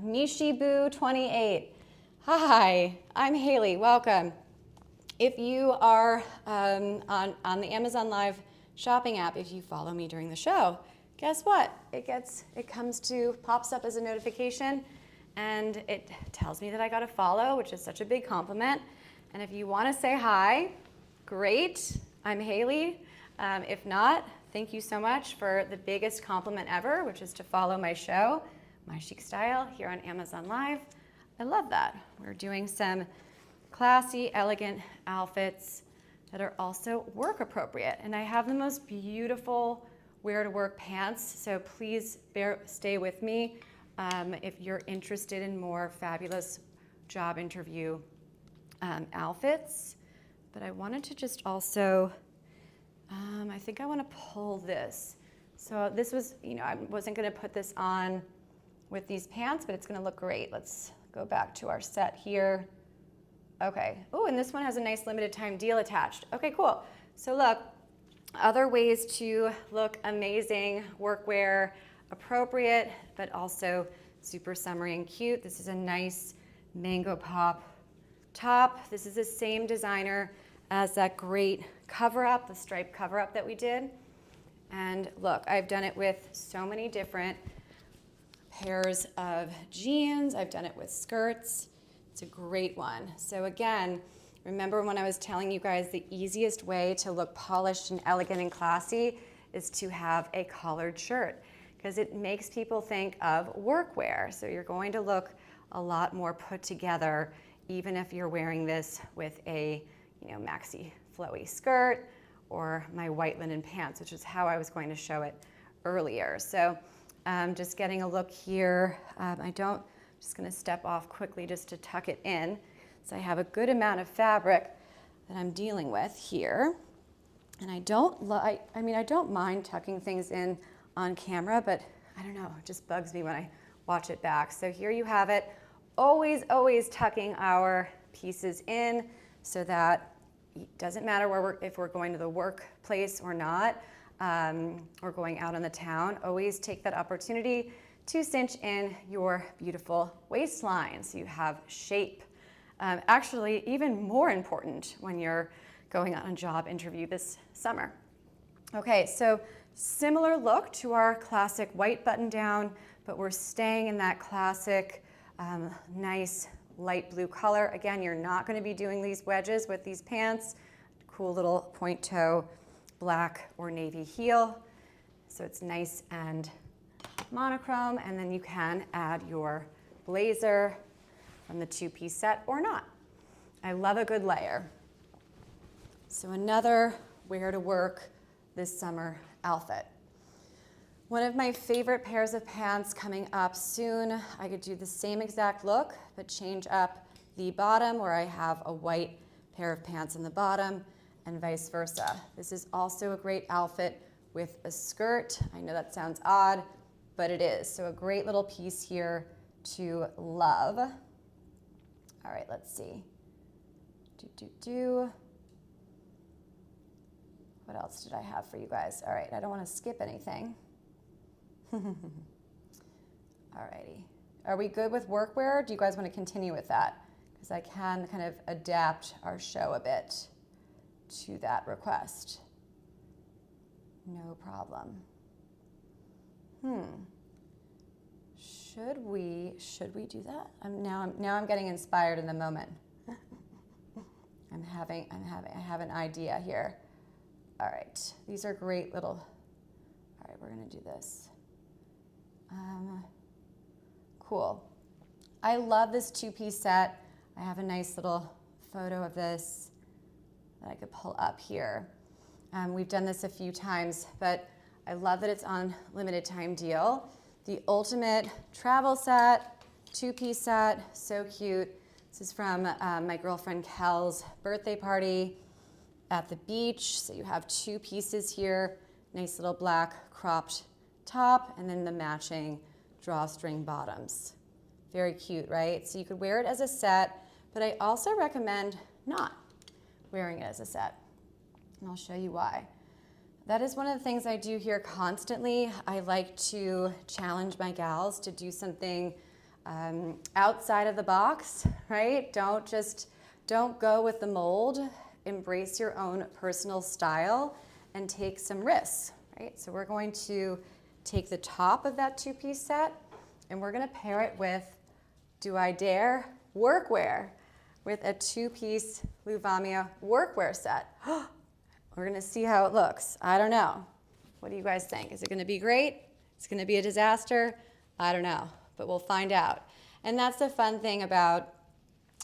Mishibu28. Hi, I'm Hailey, welcome. If you are on the Amazon Live shopping app, if you follow me during the show, guess what? It pops up as a notification and it tells me that I got a follow, which is such a big compliment. And if you wanna say hi, great, I'm Hailey. If not, thank you so much for the biggest compliment ever, which is to follow my show, My Chic Style, here on Amazon Live. I love that. We're doing some classy, elegant outfits that are also work appropriate. And I have the most beautiful wear to work pants, so please stay with me if you're interested in more fabulous job interview outfits. But I wanted to just also, I think I want to pull this. So this was, I wasn't going to put this on with these pants, but it's going to look great. Let's go back to our set here. Okay. Oh, and this one has a nice limited time deal attached. Okay, cool. So look, other ways to look amazing, workwear, appropriate, but also super summery and cute. This is a nice mango pop top. This is the same designer as that great Coverup, the striped Coverup that we did. And look, I've done it with so many different pairs of jeans. I've done it with skirts. It's a great one. So again, remember when I was telling you guys the easiest way to look polished and elegant and classy is to have a collared shirt, because it makes people think of workwear. So you're going to look a lot more put together, even if you're wearing this with a maxi flowy skirt or my white linen pants, which is how I was going to show it earlier. So just getting a look here. Just gonna step off quickly just to tuck it in. So I have a good amount of fabric that I'm dealing with here. And I don't mind tucking things in on camera, but I don't know, it just bugs me when I watch it back. So here you have it. Always, always tucking our pieces in so that it doesn't matter if we're going to the workplace or not, or going out on the town, always take that opportunity to cinch in your beautiful waistline so you have shape. Actually, even more important when you're going on a job interview this summer. Okay, so similar look to our classic white button down, but we're staying in that classic nice light blue color. Again, you're not going to be doing these wedges with these pants. Cool little point toe, black or navy heel. So it's nice and monochrome, and then you can add your blazer from the two-piece set or not. I love a good layer. So another wear to work this summer outfit. One of my favorite pairs of pants coming up soon. I could do the same exact look, but change up the bottom where I have a white pair of pants in the bottom and vice versa. This is also a great outfit with a skirt. I know that sounds odd, but it is. So a great little piece here to love. All right, let's see. What else did I have for you guys? All right, I don't want to skip anything. Alrighty. Are we good with workwear? Do you guys want to continue with that? Because I can kind of adapt our show a bit to that request. No problem. Should we do that? Now I'm getting inspired in the moment. I have an idea here. All right, these are great little. All right, we're gonna do this. Cool. I love this two-piece set. I have a nice little photo of this that I could pull up here. We've done this a few times, but I love that it's on limited time deal. The ultimate travel set, 2-piece set, so cute. This is from my girlfriend Kel's birthday party at the beach. So you have 2 pieces here, nice little black cropped top, and then the matching drawstring bottoms. Very cute, right? So you could wear it as a set, but I also recommend not wearing it as a set. And I'll show you why. That is one of the things I do here constantly. I like to challenge my gals to do something outside of the box, right? Don't go with the mold. Embrace your own personal style and take some risks, right? So we're going to take the top of that 2-piece set and we're gonna pair it with, do I dare, workwear, with a 2-piece Luvamia workwear set. We're gonna see how it looks. I don't know. What do you guys think? Is it gonna be great? It's gonna be a disaster? I don't know, but we'll find out. And that's the fun thing about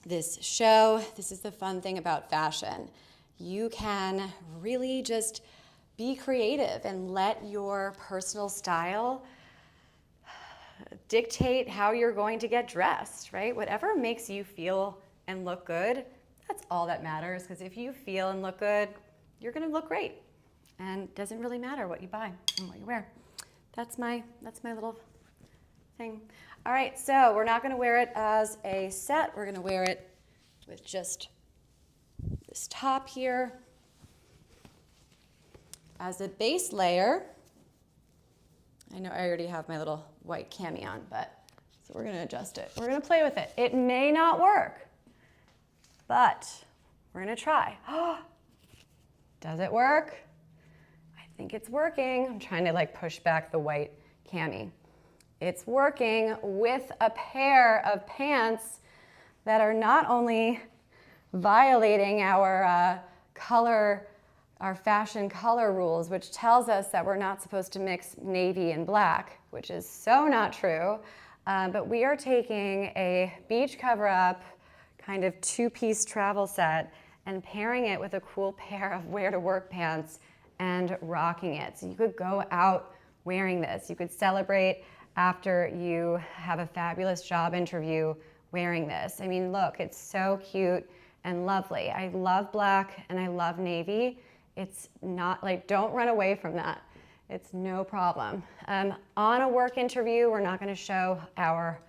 this show. This is the fun thing about fashion. You can really just be creative and let your personal style dictate how you're going to get dressed, right? Whatever makes you feel and look good, that's all that matters, because if you feel and look good, you're gonna look great. And it doesn't really matter what you buy and what you wear. That's my little thing. All right, so we're not gonna wear it as a set. We're gonna wear it with just this top here as a base layer. I know I already have my little white cami on, but so we're gonna adjust it. We're gonna play with it. It may not work, but we're gonna try. Does it work? I think it's working. I'm trying to like push back the white cami. It's working with a pair of pants that are not only violating our our fashion color rules, which tells us that we're not supposed to mix navy and black, which is so not true, but we are taking a beach cover-up kind of 2-piece travel set and pairing it with a cool pair of wear-to-work pants and rocking it. So you could go out wearing this. You could celebrate after you have a fabulous job interview wearing this. I mean, look, it's so cute and lovely. I love black and I love navy. It's not like, don't run away from that. It's no problem. On a work interview, we're not gonna show our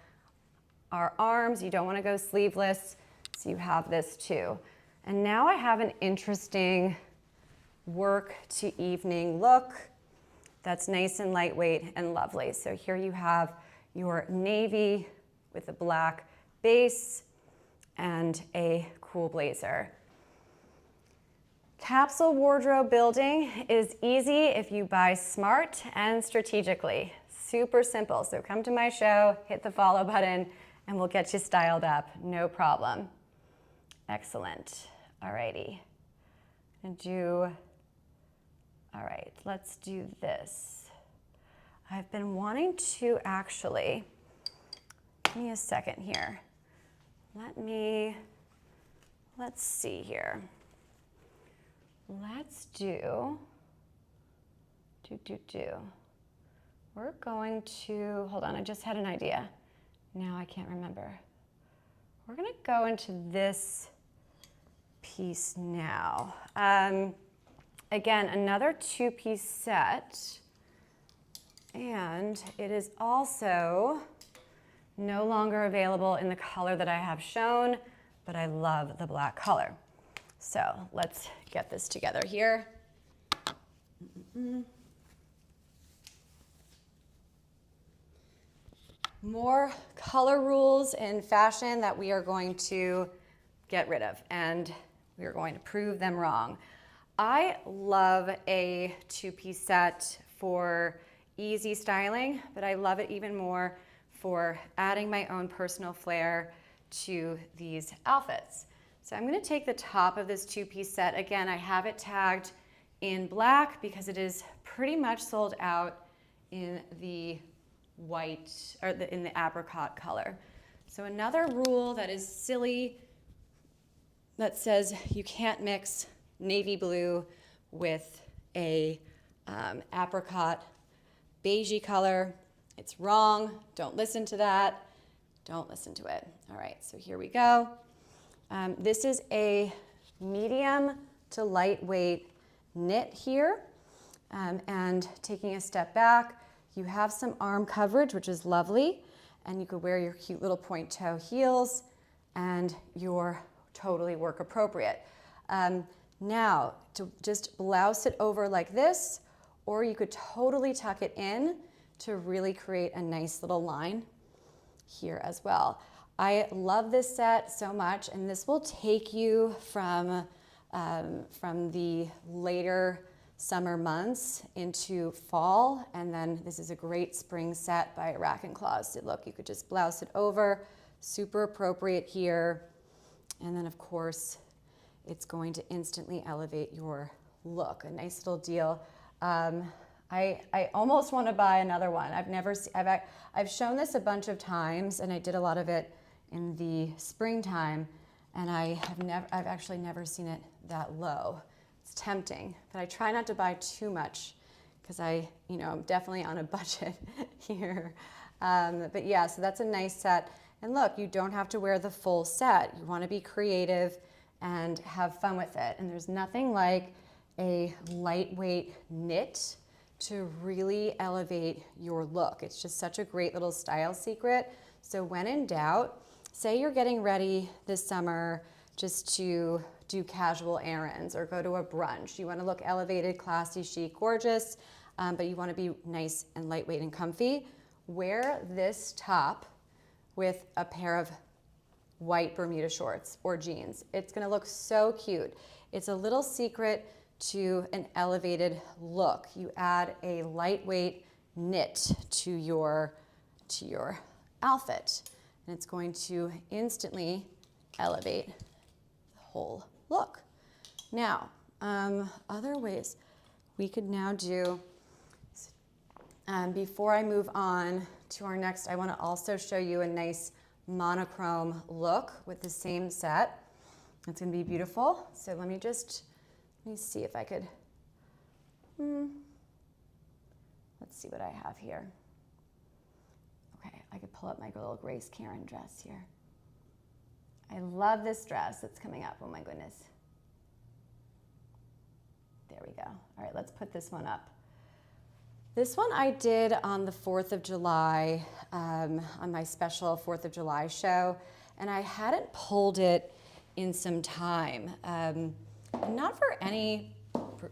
arms. You don't wanna go sleeveless, so you have this too. And now I have an interesting work to evening look that's nice and lightweight and lovely. So here you have your navy with a black base and a cool blazer. Capsule wardrobe building is easy if you buy smart and strategically. Super simple. So come to my show, hit the follow button, and we'll get you styled up. No problem. Excellent. Alrighty. All right, let's do this. I've been wanting to actually, give me a second here. Let's see here. Let's do. We're going to, hold on, I just had an idea. Now I can't remember. We're gonna go into this piece now. Again, another 2-piece set. And it is also no longer available in the color that I have shown, but I love the black color. So let's get this together here. More color rules in fashion that we are going to get rid of, and we are going to prove them wrong. I love a 2-piece set for easy styling, but I love it even more for adding my own personal flair to these outfits. So I'm gonna take the top of this 2-piece set. Again, I have it tagged in black because it is pretty much sold out in the white, or in the apricot color. So another rule that is silly that says you can't mix navy blue with a apricot beigey color. It's wrong. Don't listen to that. Don't listen to it. All right, so here we go. This is a medium to lightweight knit here. And taking a step back, you have some arm coverage, which is lovely. And you could wear your cute little point toe heels and you're totally work appropriate. Now, to just blouse it over like this, or you could totally tuck it in to really create a nice little line here as well. I love this set so much, and this will take you from the later summer months into fall, and then this is a great spring set by Rack & Claws. So look, you could just blouse it over, super appropriate here, and then of course it's going to instantly elevate your look. A nice little deal. I almost want to buy another one. I've shown this a bunch of times, and I did a lot of it in the springtime, and I've actually never seen it that low. It's tempting, but I try not to buy too much because I'm definitely on a budget here. But yeah, so that's a nice set. And look, you don't have to wear the full set. You want to be creative and have fun with it. And there's nothing like a lightweight knit to really elevate your look. It's just such a great little style secret. So when in doubt, say you're getting ready this summer just to do casual errands or go to a brunch. You want to look elevated, classy, chic, gorgeous, but you want to be nice and lightweight and comfy. Wear this top with a pair of white Bermuda shorts or jeans. It's going to look so cute. It's a little secret to an elevated look. You add a lightweight knit to your outfit, and it's going to instantly elevate the whole look. Now, other ways we could now do, before I move on to our next, I want to also show you a nice monochrome look with the same set. It's going to be beautiful. So let me see if I could, let's see what I have here. Okay, I could pull up my little Grace Karen dress here. I love this dress that's coming up, oh my goodness. There we go. All right, let's put this one up. This one I did on the 4th of July, on my special 4th of July show, and I hadn't pulled it in some time. Not for any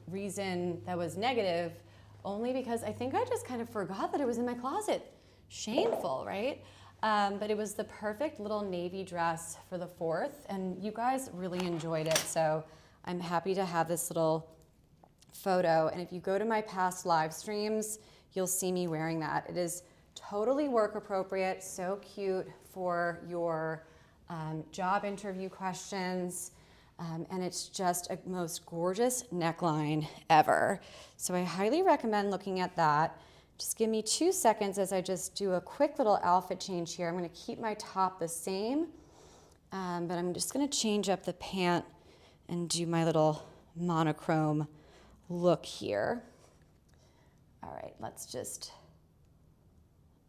reason that was negative, only because I think I just kind of forgot that it was in my closet. Shameful, right? But it was the perfect little navy dress for the 4th, and you guys really enjoyed it, so I'm happy to have this little photo. And if you go to my past live streams, you'll see me wearing that. It is totally work appropriate, so cute for your job interview questions, and it's just a most gorgeous neckline ever. So I highly recommend looking at that. Just give me 2 seconds as I just do a quick little outfit change here. I'm going to keep my top the same, but I'm just going to change up the pant and do my little monochrome look here. All right, let's just,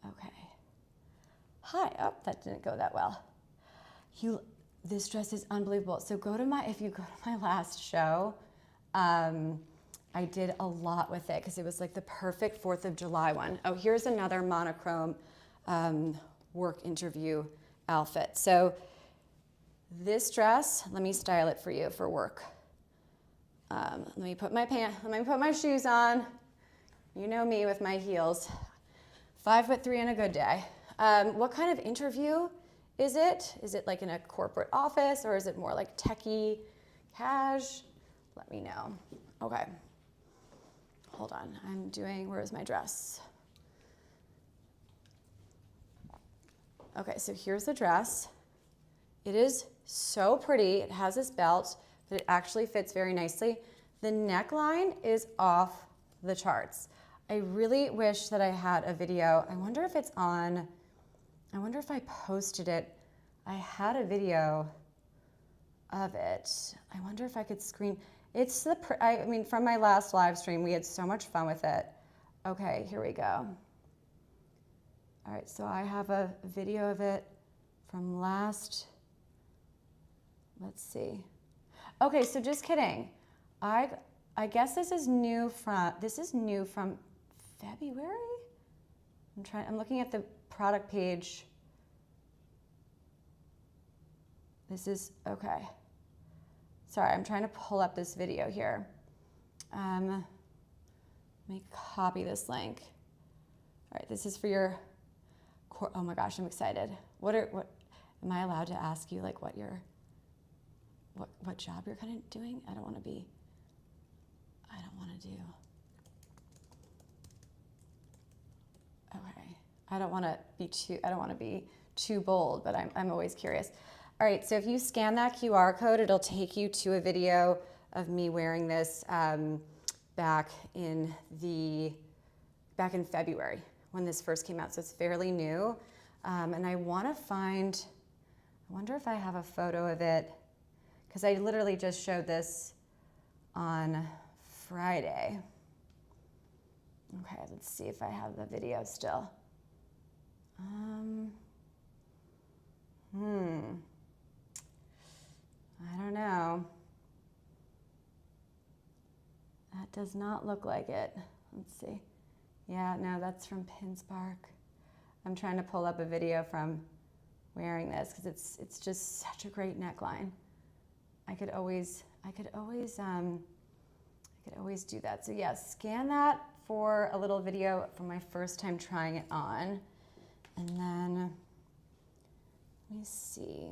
okay. Hi, oh, that didn't go that well. This dress is unbelievable. So if you go to my last show, I did a lot with it because it was like the perfect 4th of July one. Oh, here's another monochrome work interview outfit. So this dress, let me style it for you for work. Let me put my shoes on. You know me with my heels. 5'3" on a good day. What kind of interview is it? Is it like in a corporate office, or is it more like techie, cash? Let me know. Okay. Hold on, where's my dress? Okay, so here's the dress. It is so pretty. It has this belt, but it actually fits very nicely. The neckline is off the charts. I really wish that I had a video. I wonder if it's on, I wonder if I posted it. I had a video of it. I wonder if I could screen. It's I mean, from my last live stream, we had so much fun with it. Okay, here we go. All right, so I have a video of it from last, let's see. Okay, so just kidding. I guess this is new from February? I'm looking at the product page. This is, okay. Sorry, I'm trying to pull up this video here. Let me copy this link. All right, this is for your, oh my gosh, I'm excited. What am I allowed to ask you, like what job you're kind of doing? I don't want to do. Okay, I don't want to be too bold, but I'm always curious. All right, so if you scan that QR code, it'll take you to a video of me wearing this back in February when this first came out, so it's fairly new. And I wonder if I have a photo of it, because I literally just showed this on Friday. Okay, let's see if I have the video still. I don't know. That does not look like it. Let's see. Yeah, no, that's from Pinspark. I'm trying to pull up a video from wearing this because it's just such a great neckline. I could always do that. So yeah, scan that for a little video from my first time trying it on. And then, let me see.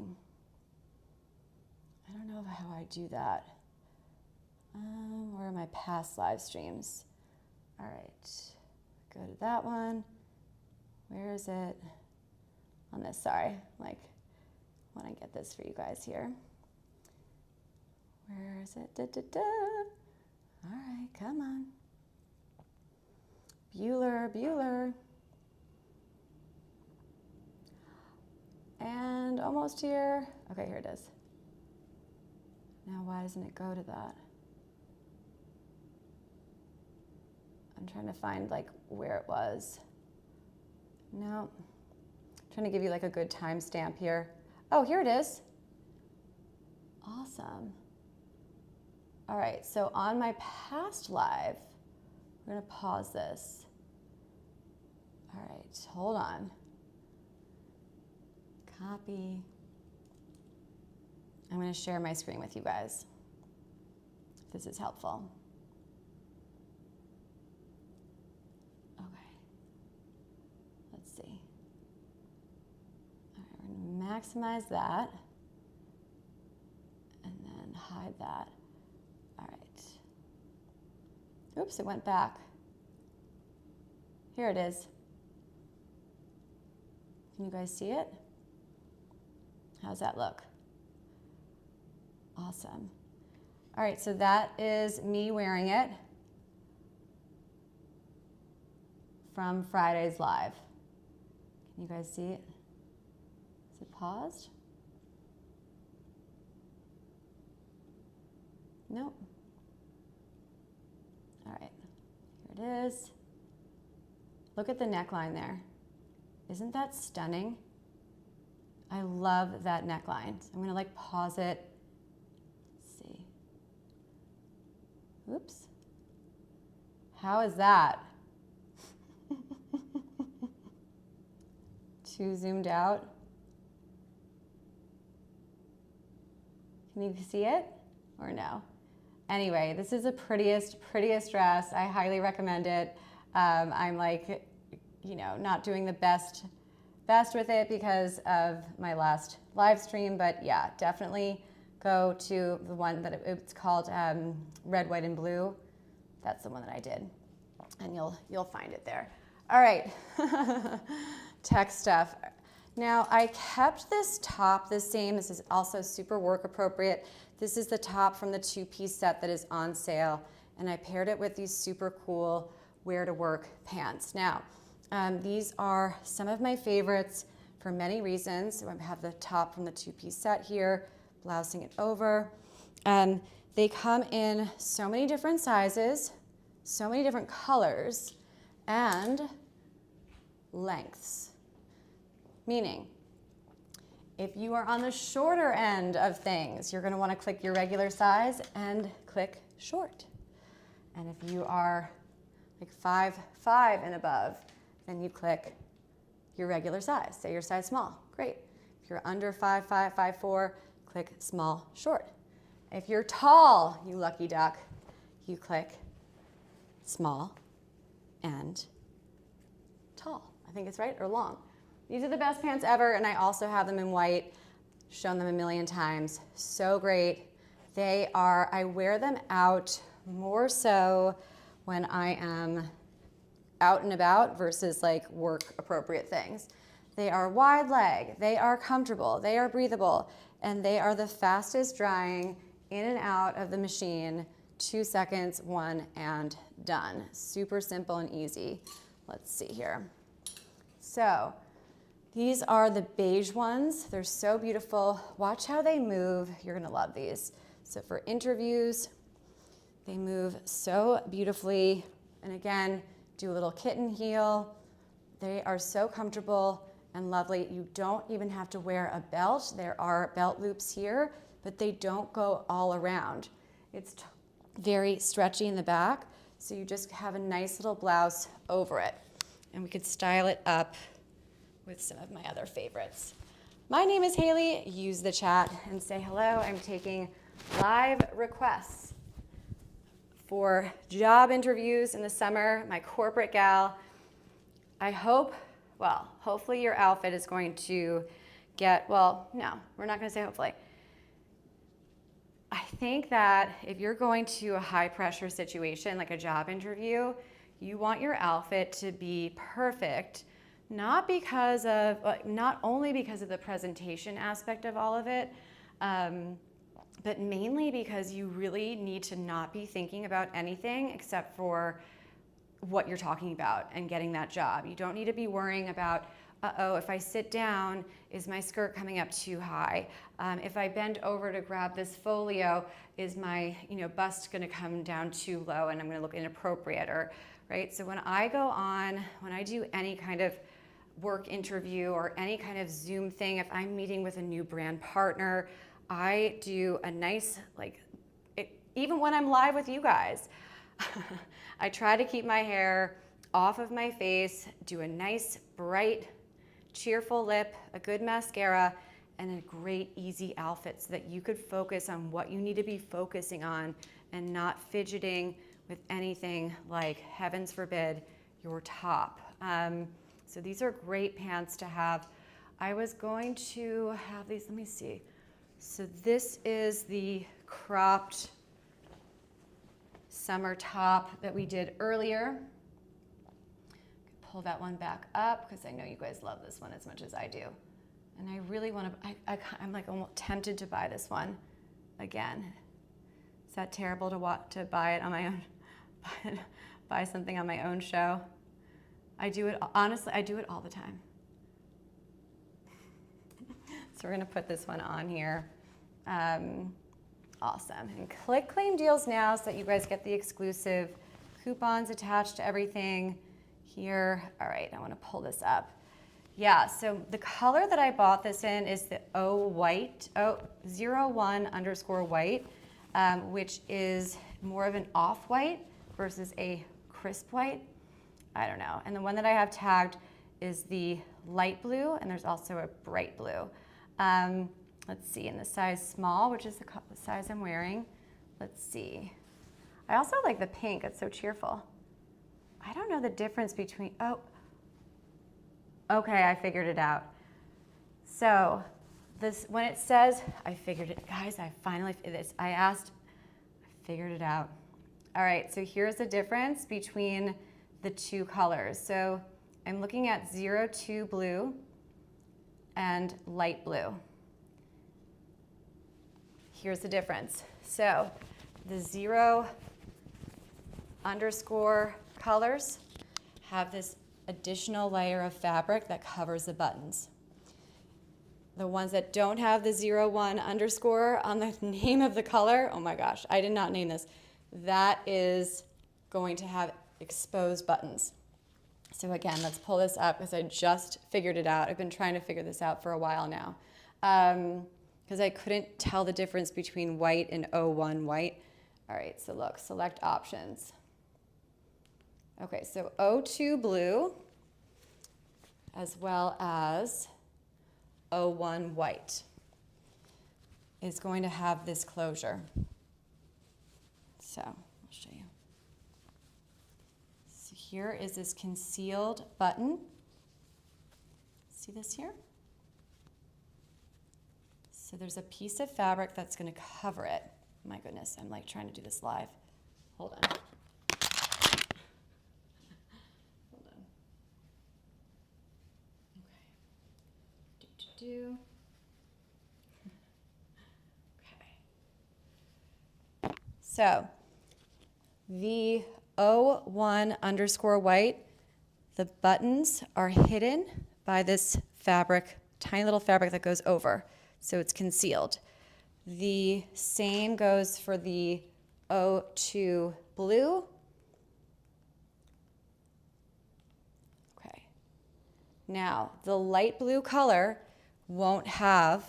I don't know how I do that. Where are my past live streams? All right, go to that one. Where is it? On this, sorry. Like, I want to get this for you guys here. Where is it? Da, da, da. All right, come on. Bueller. And almost here. Okay, here it is. Now, why doesn't it go to that? I'm trying to find like where it was. No. I'm trying to give you like a good timestamp here. Oh, here it is. Awesome. All right, so on my past live, we're gonna pause this. All right, hold on. Copy. I'm gonna share my screen with you guys, if this is helpful. Okay, let's see. All right, we're gonna maximize that, and then hide that. All right. Oops, it went back. Here it is. Can you guys see it? How's that look? Awesome. All right, so that is me wearing it from Friday's live. Can you guys see it? Is it paused? Nope. All right, here it is. Look at the neckline there. Isn't that stunning? I love that neckline. So I'm gonna like pause it. Let's see. Oops. How is that? Too zoomed out. Can you see it or no? Anyway, this is the prettiest dress. I highly recommend it. I'm like, you know, not doing the best with it because of my last live stream, but yeah, definitely go to the one that it's called Red, White, and Blue. That's the one that I did, and you'll find it there. All right, tech stuff. Now I kept this top the same. This is also super work appropriate. This is the top from the two-piece set that is on sale, and I paired it with these super cool wear to work pants. Now, these are some of my favorites for many reasons. So I have the top from the two-piece set here, blousing it over. They come in so many different sizes, so many different colors, and lengths. Meaning, if you are on the shorter end of things, you're gonna wanna click your regular size and click short. And if you are like 5'5" and above, then you click your regular size, say your size small, great. If you're under 5'5", 5'4", click small, short. If you're tall, you lucky duck, you click small and tall. I think it's right, or long. These are the best pants ever, and I also have them in white, shown them a million times. So great. They are, I wear them out more so when I am out and about versus like work appropriate things. They are wide leg, they are comfortable, they are breathable, and they are the fastest drying in and out of the machine. 2 seconds, one and done. Super simple and easy. Let's see here. So these are the beige ones. They're so beautiful. Watch how they move. You're gonna love these. So for interviews, they move so beautifully. And again, do a little kitten heel. They are so comfortable and lovely. You don't even have to wear a belt. There are belt loops here, but they don't go all around. It's very stretchy in the back, so you just have a nice little blouse over it. And we could style it up with some of my other favorites. My name is Hailey. Use the chat and say hello. I'm taking live requests for job interviews in the summer, my corporate gal. I hope, well, hopefully your outfit is going to get, well, no, we're not gonna say hopefully. I think that if you're going to a high pressure situation, like a job interview, you want your outfit to be perfect, not only because of the presentation aspect of all of it, but mainly because you really need to not be thinking about anything except for what you're talking about and getting that job. You don't need to be worrying about, uh-oh, if I sit down, is my skirt coming up too high? If I bend over to grab this folio, is my bust gonna come down too low and I'm gonna look inappropriate, or right? So when I do any kind of work interview or any kind of Zoom thing, if I'm meeting with a new brand partner, I do a nice, even when I'm live with you guys, I try to keep my hair off of my face, do a nice, bright, cheerful lip, a good mascara, and a great, easy outfit so that you could focus on what you need to be focusing on and not fidgeting with anything like, heavens forbid, your top. So these are great pants to have. I was going to have these, let me see. So this is the cropped summer top that we did earlier. Pull that one back up because I know you guys love this one as much as I do. And I really want to, I'm like almost tempted to buy this one again. Is that terrible to buy it on my own, buy something on my own show? I do it, honestly, I do it all the time. So we're gonna put this one on here. Awesome, and click claim deals now so that you guys get the exclusive coupons attached to everything here. All right, I wanna pull this up. Yeah, so the color that I bought this in is the 01_white, which is more of an off-white versus a crisp white. I don't know. And the one that I have tagged is the light blue, and there's also a bright blue. Let's see, in the size small, which is the size I'm wearing. Let's see. I also like the pink, it's so cheerful. I don't know the difference between, oh, okay, I figured it out. So this, when it says, I figured it, guys, I figured it out. All right, so here's the difference between the two colors. So I'm looking at 02 blue and light blue. Here's the difference. So the 0_ colors have this additional layer of fabric that covers the buttons. the ones that don't have the 01 underscore on the name of the color, oh my gosh, I did not name this. That is going to have exposed buttons. So again, let's pull this up because I just figured it out. I've been trying to figure this out for a while now because I couldn't tell the difference between white and 01 white. All right, so look, select options. Okay, so 02 blue as well as 01 white is going to have this closure. So I'll show you. So here is this concealed button. See this here? So there's a piece of fabric that's going to cover it. My goodness, I'm like trying to do this live. Hold on. Hold on. Okay. Okay. So the 01 underscore white, the buttons are hidden by this fabric, tiny little fabric that goes over, so it's concealed. The same goes for the 02 blue. Okay. Now, the light blue color won't have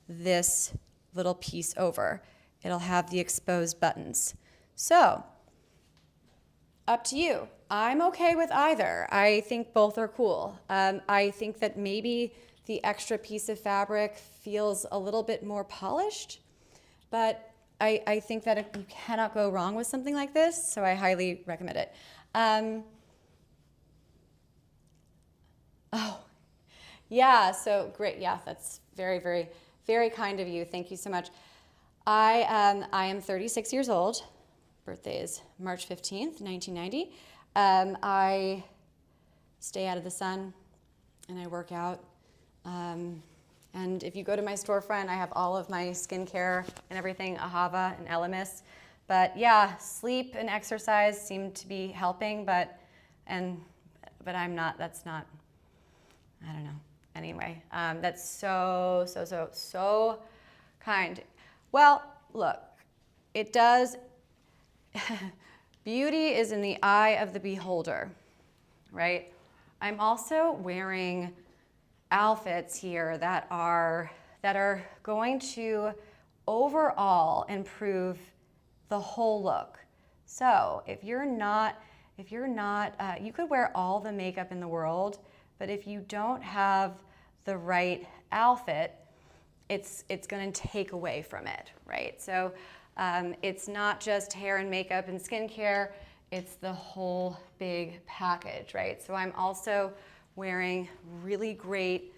this little piece over. It'll have the exposed buttons. So, up to you. I'm okay with either. I think both are cool. I think that maybe the extra piece of fabric feels a little bit more polished, but I think that you cannot go wrong with something like this, so I highly recommend it. Oh, yeah, so great. Yeah, that's very, very, very kind of you. Thank you so much. I am 36 years old. Birthday is March 15th, 1990. I stay out of the sun and I work out. And if you go to my storefront, I have all of my skincare and everything, Ahava and Elemis. But yeah, sleep and exercise seem to be helping, but I'm not, that's not, I don't know. Anyway, that's so kind. Well, look, it does, beauty is in the eye of the beholder, right? I'm also wearing outfits here that are going to overall improve the whole look. So if you're not, you could wear all the makeup in the world, but if you don't have the right outfit, it's going to take away from it, right? So it's not just hair and makeup and skincare, it's the whole big package, right? So I'm also wearing really great,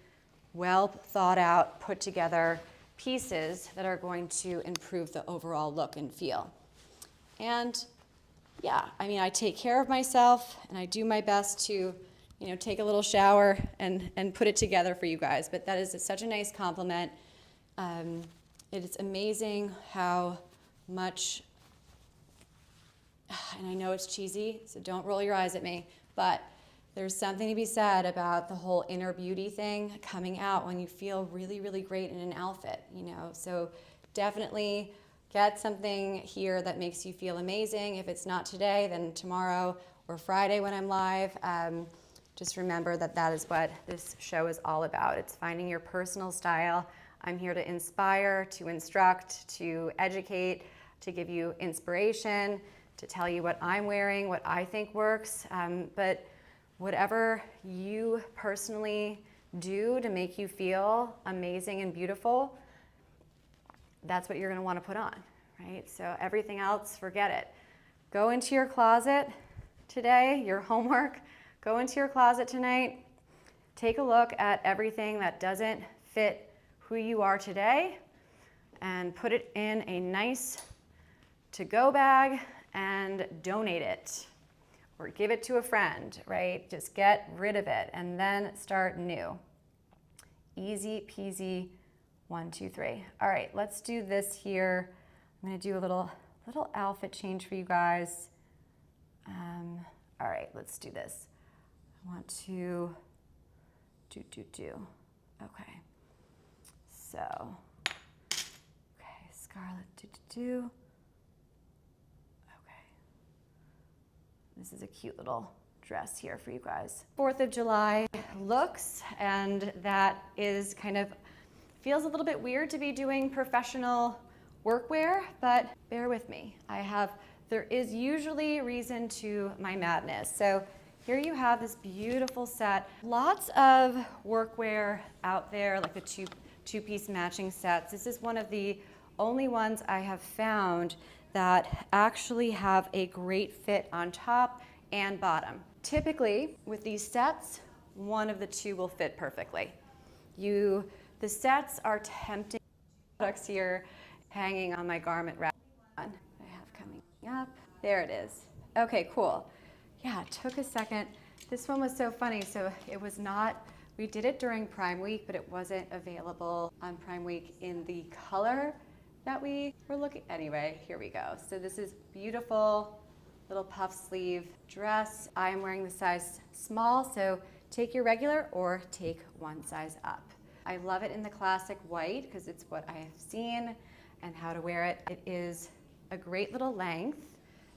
well thought out, put together pieces that are going to improve the overall look and feel. And yeah, I mean, I take care of myself and I do my best to, you know, take a little shower and put it together for you guys. But that is such a nice compliment. It is amazing how much, and I know it's cheesy, so don't roll your eyes at me, but there's something to be said about the whole inner beauty thing coming out when you feel really, really great in an outfit, you know. So definitely get something here that makes you feel amazing. If it's not today, then tomorrow or Friday when I'm live. Just remember that that is what this show is all about. It's finding your personal style. I'm here to inspire, to instruct, to educate, to give you inspiration, to tell you what I'm wearing, what I think works. But whatever you personally do to make you feel amazing and beautiful, that's what you're going to want to put on, right? So everything else, forget it. Go into your closet today, your homework, go into your closet tonight, take a look at everything that doesn't fit who you are today and put it in a nice to-go bag and donate it. Or give it to a friend, right? Just get rid of it and then start new. Easy peasy, 1, 2, 3. All right, let's do this here. I'm gonna do a little outfit change for you guys. All right, let's do this. I want to do. Okay. So, okay, Scarlet, Okay. This is a cute little dress here for you guys. 4th of July looks, and that is kind of, feels a little bit weird to be doing professional workwear, but bear with me. There is usually reason to my madness. So here you have this beautiful set. Lots of workwear out there, like the two-piece matching sets. This is one of the only ones I have found that actually have a great fit on top and bottom. Typically, with these sets, one of the two will fit perfectly. The sets are tempting products here hanging on my garment rack. I have coming up. There it is. Okay, cool. Yeah, it took a second. This one was so funny. So it was not, we did it during Prime Week, but it wasn't available on Prime Week in the color that we were looking. Anyway, here we go. So this is beautiful little puff sleeve dress. I am wearing the size small, so take your regular or take one size up. I love it in the classic white because it's what I have seen and how to wear it. It is a great little length,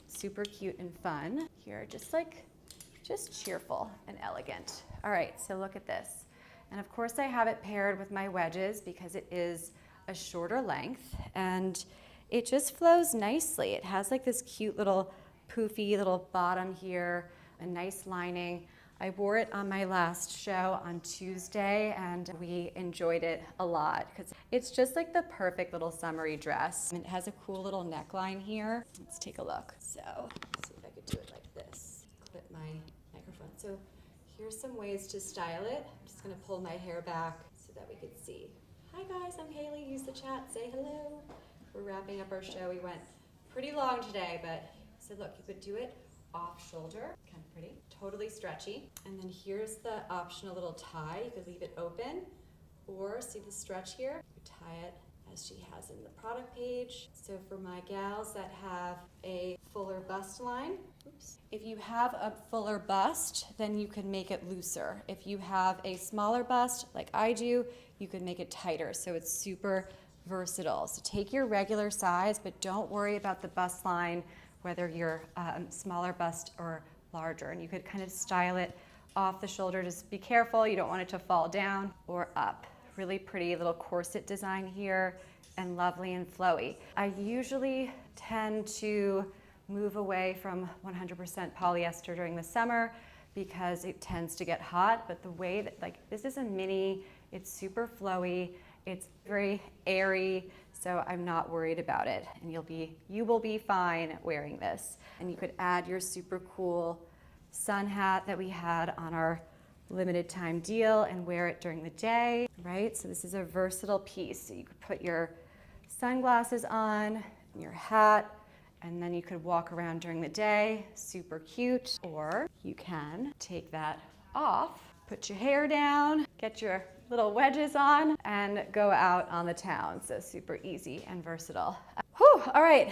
super cute and fun. Here, just cheerful and elegant. All right, so look at this. And of course I have it paired with my wedges because it is a shorter length and it just flows nicely. It has like this cute little poofy little bottom here, a nice lining. I wore it on my last show on Tuesday and we enjoyed it a lot because it's just like the perfect little summery dress. It has a cool little neckline here. Let's take a look. So, let's see if I could do it like this. Clip my microphone. So here's some ways to style it. I'm just gonna pull my hair back so that we could see. Hi guys, I'm Hailey. Use the chat, say hello. We're wrapping up our show. We went pretty long today, but so look, you could do it off shoulder, kind of pretty, totally stretchy. And then here's the optional little tie. You could leave it open or see the stretch here. You tie it as she has in the product page. So for my gals that have a fuller bust line, oops. If you have a fuller bust, then you can make it looser. If you have a smaller bust, like I do, you can make it tighter. So it's super versatile. So take your regular size, but don't worry about the bust line, whether you're smaller bust or larger. And you could kind of style it off the shoulder. Just be careful, you don't want it to fall down or up. Really pretty little corset design here and lovely and flowy. I usually tend to move away from 100% polyester during the summer because it tends to get hot, but the way that, like, this is a mini, it's super flowy, it's very airy, so I'm not worried about it. And you will be fine wearing this. And you could add your super cool sun hat that we had on our limited time deal and wear it during the day, right? So this is a versatile piece. So you could put your sunglasses on, your hat, and then you could walk around during the day, super cute. Or you can take that off, put your hair down, get your little wedges on, and go out on the town. So super easy and versatile. Whew, all right,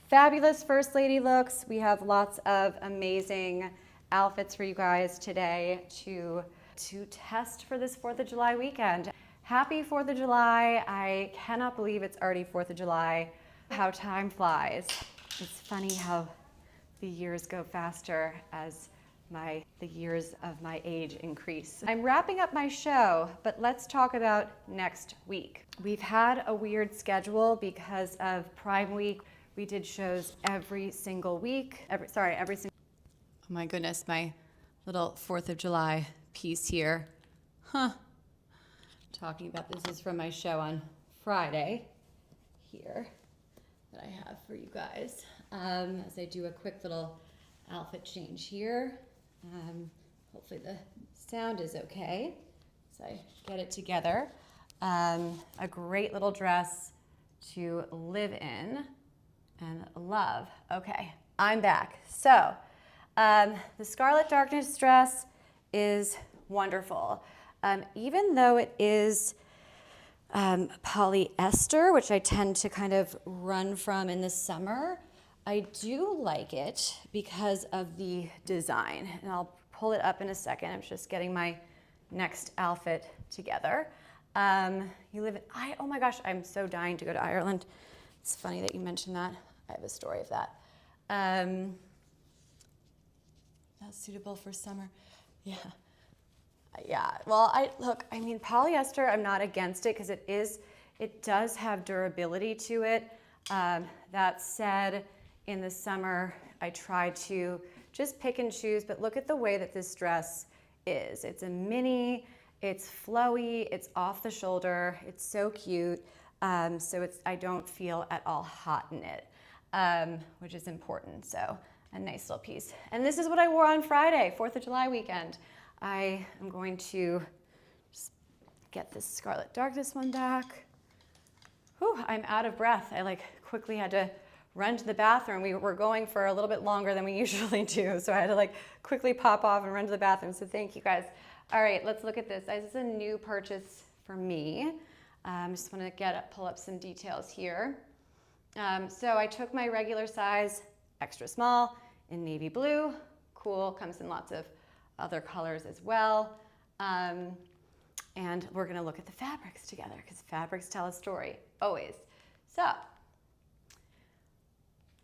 fabulous First Lady looks. We have lots of amazing outfits for you guys today to test for this 4th of July weekend. Happy 4th of July. I cannot believe it's already 4th of July. How time flies. It's funny how the years go faster as the years of my age increase. I'm wrapping up my show, but let's talk about next week. We've had a weird schedule because of Prime Week. We did shows every single week. Every single. Oh my goodness, my little 4th of July piece here. Talking about this is from my show on Friday here that I have for you guys. As I do a quick little outfit change here. Hopefully the sound is okay as I get it together. A great little dress to live in and love. Okay, I'm back. So the Scarlet Darkness dress is wonderful. Even though it is polyester, which I tend to kind of run from in the summer, I do like it because of the design. And I'll pull it up in a second. I'm just getting my next outfit together. You live in, oh my gosh, I'm so dying to go to Ireland. It's funny that you mentioned that. I have a story of that. That's suitable for summer. Yeah. Yeah, well, look, I mean, polyester, I'm not against it because it does have durability to it. That said, in the summer, I try to just pick and choose, but look at the way that this dress is. It's a mini, it's flowy, it's off the shoulder, it's so cute. So I don't feel at all hot in it, which is important. So a nice little piece. And this is what I wore on Friday, 4th of July weekend. I am going to just get this Scarlet Darkness one back. Whew, I'm out of breath. I quickly had to run to the bathroom. We were going for a little bit longer than we usually do, so I had to quickly pop off and run to the bathroom. So thank you guys. All right, let's look at this. This is a new purchase for me. Just want to pull up some details here. So I took my regular size, extra small, in navy blue. Cool, comes in lots of other colors as well. And we're gonna look at the fabrics together because fabrics tell a story, always. So,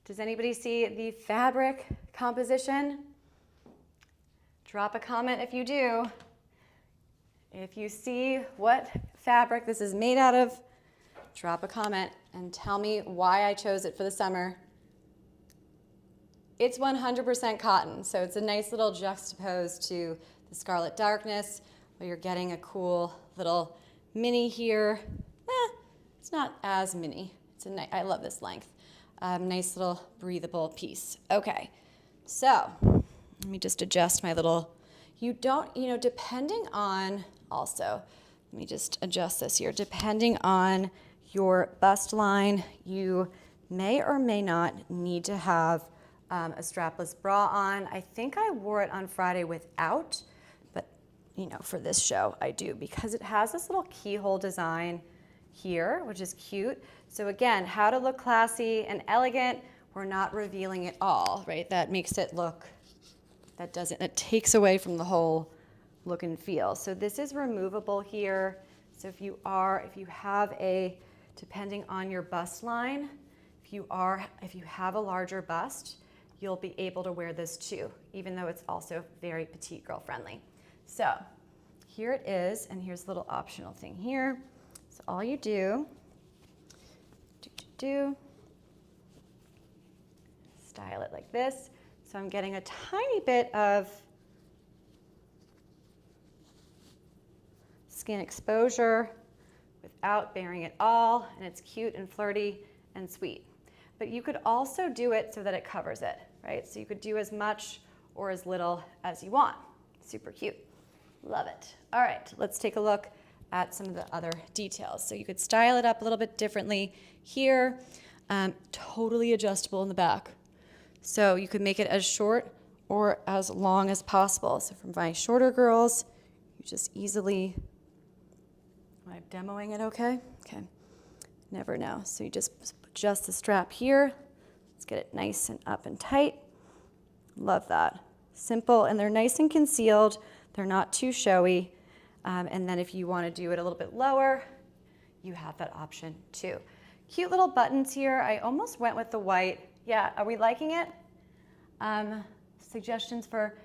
does anybody see the fabric composition? Drop a comment if you do. If you see what fabric this is made out of, drop a comment and tell me why I chose it for the summer. It's 100% cotton, so it's a nice little juxtapose to the Scarlet Darkness, where you're getting a cool little mini here. It's not as mini. I love this length. Nice little breathable piece. Okay, so let me just adjust my little, depending on, also, let me just adjust this here. Depending on your bust line, you may or may not need to have a strapless bra on. I think I wore it on Friday without, but for this show I do because it has this little keyhole design here, which is cute. So again, how to look classy and elegant. We're not revealing it all, right? That makes it look, it takes away from the whole look and feel. So this is removable here. So if you have depending on your bust line, if you have a larger bust, you'll be able to wear this too, even though it's also very petite girl friendly. So here it is, and here's a little optional thing here. So all you do, style it like this. So I'm getting a tiny bit of skin exposure without bearing it all, and it's cute and flirty and sweet. But you could also do it so that it covers it, right? So you could do as much or as little as you want. Super cute. Love it. All right, let's take a look at some of the other details. So you could style it up a little bit differently here. Totally adjustable in the back. So you could make it as short or as long as possible. So for my shorter girls, you just easily, am I demoing it okay? Okay, never know. So you just adjust the strap here. Let's get it nice and up and tight. Love that. Simple, and they're nice and concealed. They're not too showy. And then if you want to do it a little bit lower, you have that option too. Cute little buttons here. I almost went with the white. Yeah, are we liking it? Suggestions for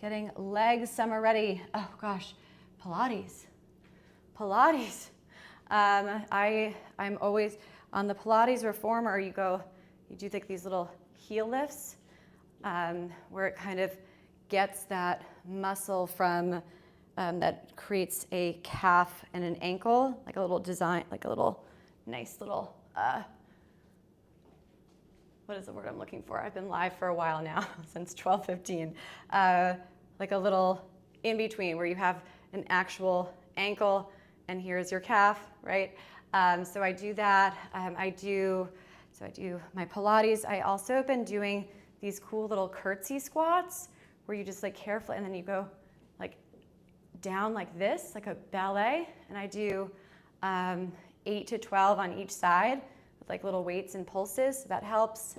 getting legs summer ready. Oh gosh, Pilates. I'm always on the Pilates reformer. You do these little heel lifts where it kind of gets that muscle from that creates a calf and an ankle, like a little design, like a little nice little, what is the word I'm looking for? I've been live for a while now, since 12:15. Like a little in between where you have an actual ankle and here's your calf, right? So I do that. I do my Pilates. I also have been doing these cool little curtsy squats where you just carefully, and then you go down like this, like a ballet. And I do 8 to 12 on each side with little weights and pulses, so that helps.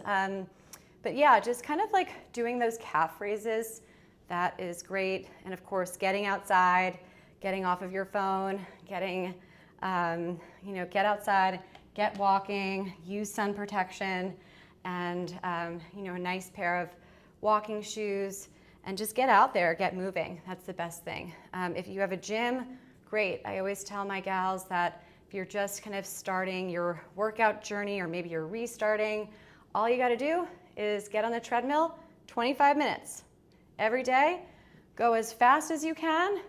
But yeah, just kind of doing those calf raises, that is great. And of course, getting outside, getting off of your phone, getting You know, get outside, get walking, use sun protection, and you know, a nice pair of walking shoes, and just get out there, get moving. That's the best thing. If you have a gym, great. I always tell my gals that if you're just kind of starting your workout journey, or maybe you're restarting, all you gotta do is get on the treadmill 25 minutes every day. Go as fast as you can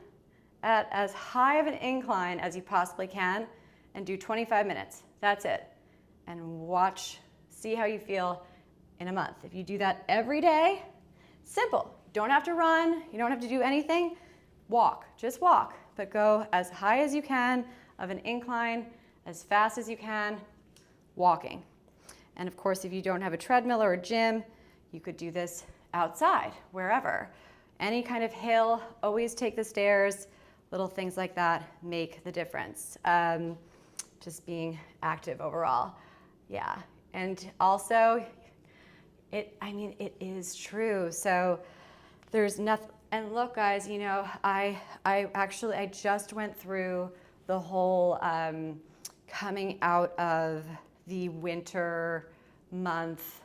at as high of an incline as you possibly can, and do 25 minutes. That's it. And watch, see how you feel in a month. If you do that every day, simple. You don't have to run, you don't have to do anything. Walk, just walk, but go as high as you can of an incline, as fast as you can, walking. And of course, if you don't have a treadmill or a gym, you could do this outside, wherever. Any kind of hill, always take the stairs. Little things like that make the difference. Just being active overall. Yeah, and also, I mean, it is true. So there's nothing, and look guys, you know, I just went through the whole coming out of the winter month,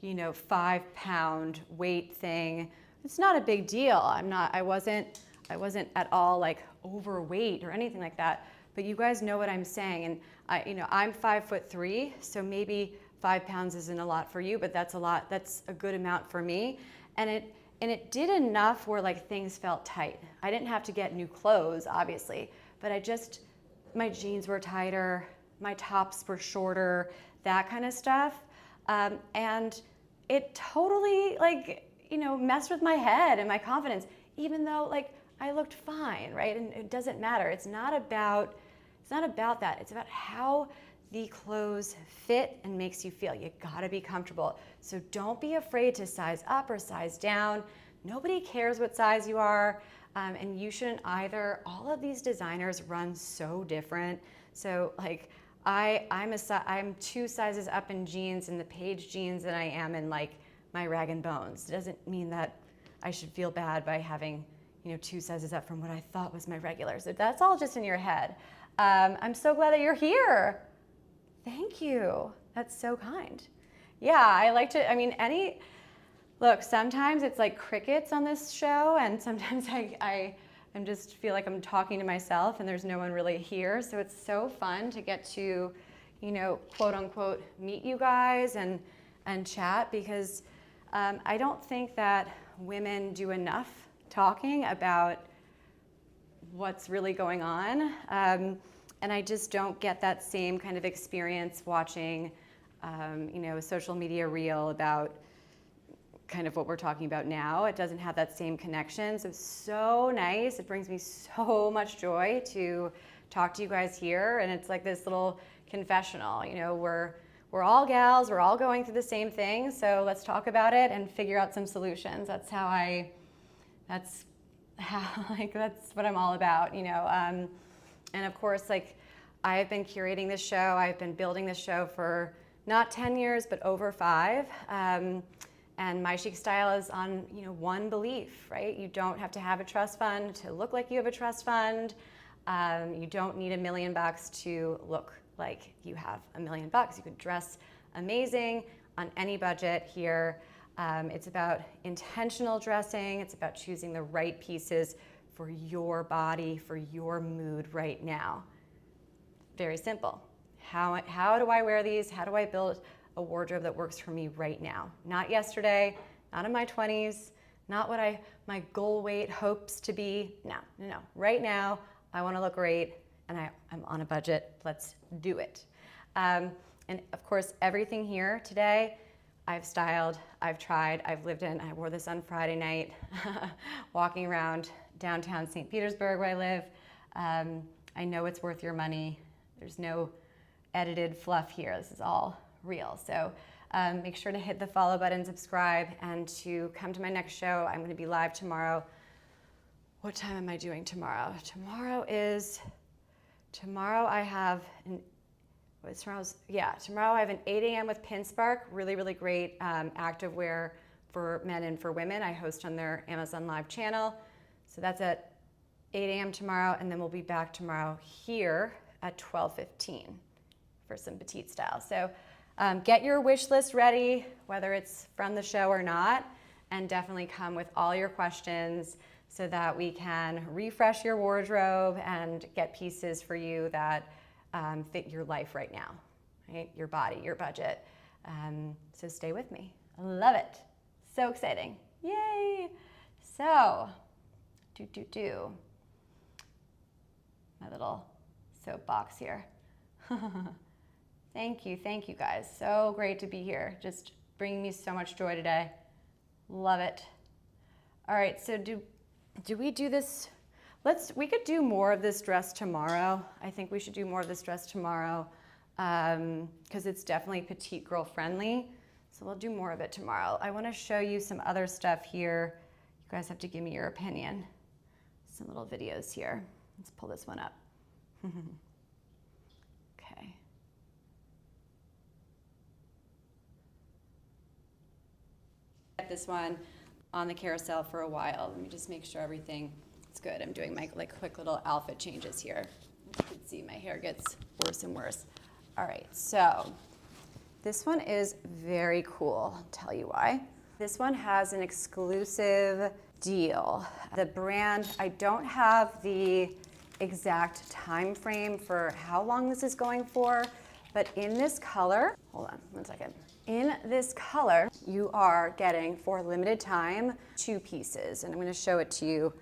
you know, 5-pound weight thing. It's not a big deal. I wasn't at all like overweight or anything like that, but you guys know what I'm saying. And you know, I'm 5'3", so maybe 5 pounds isn't a lot for you, but that's a lot, that's a good amount for me. And it did enough where like things felt tight. I didn't have to get new clothes, obviously, but my jeans were tighter, my tops were shorter, that kind of stuff. And it totally like, you know, messed with my head and my confidence, even though like I looked fine, right? And it doesn't matter. It's not about that. It's about how the clothes fit and makes you feel. You gotta be comfortable. So don't be afraid to size up or size down. Nobody cares what size you are, and you shouldn't either. All of these designers run so different. So like I'm 2 sizes up in jeans, in the Paige jeans, than I am in like my Rag & Bones. It doesn't mean that I should feel bad by having, you know, 2 sizes up from what I thought was my regular. So that's all just in your head. I'm so glad that you're here. Thank you. That's so kind. Yeah, I like to, I mean, look, sometimes it's like crickets on this show, and sometimes I just feel like I'm talking to myself and there's no one really here. So it's so fun to get to, you know, quote unquote, meet you guys and chat, because I don't think that women do enough talking about what's really going on. And I just don't get that same kind of experience watching, you know, a social media reel about kind of what we're talking about now. It doesn't have that same connection. So it's so nice. It brings me so much joy to talk to you guys here. And it's like this little confessional, you know, we're all gals, we're all going through the same thing. So let's talk about it and figure out some solutions. That's what I'm all about, you know. And of course, like, I've been curating this show. I've been building this show for not 10 years, but over 5. And my chic style is on, you know, one belief, right? You don't have to have a trust fund to look like you have a trust fund. You don't need $1 million to look like you have $1 million. You could dress amazing on any budget here. It's about intentional dressing. It's about choosing the right pieces for your body, for your mood right now. Very simple. How do I wear these? How do I build a wardrobe that works for me right now? Not yesterday, not in my 20s, not what my goal weight hopes to be. No. Right now, I want to look great, and I'm on a budget. Let's do it. And of course, everything here today, I've styled, I've tried, I've lived in. I wore this on Friday night, walking around downtown St. Petersburg where I live. I know it's worth your money. There's no edited fluff here. This is all real. So make sure to hit the follow button, subscribe, and to come to my next show. I'm going to be live tomorrow. What time am I doing tomorrow? Tomorrow I have tomorrow I have an 8 a.m. with Pinspark, really, really great activewear for men and for women. I host on their Amazon Live channel. So that's at 8 a.m. tomorrow, and then we'll be back tomorrow here at $12.15 for some petite style. So get your wish list ready, whether it's from the show or not, and definitely come with all your questions so that we can refresh your wardrobe and get pieces for you that fit your life right now, right? Your body, your budget. So stay with me. I love it. So exciting. Yay. So, my little soapbox here. Thank you guys. So great to be here. Just bringing me so much joy today. Love it. All right, so do we do this? We could do more of this dress tomorrow. I think we should do more of this dress tomorrow because it's definitely petite girl friendly. So we'll do more of it tomorrow. I want to show you some other stuff here. You guys have to give me your opinion. Some little videos here. Let's pull this one up. Okay. Get this one on the carousel for a while. Let me just make sure everything is good. I'm doing my quick little outfit changes here. You can see my hair gets worse and worse. All right, so this one is very cool. I'll tell you why. This one has an exclusive deal. The brand, I don't have the exact time frame for how long this is going for, but in this color, hold on one second. In this color, you are getting, for a limited time, 2 pieces, and I'm gonna show it to you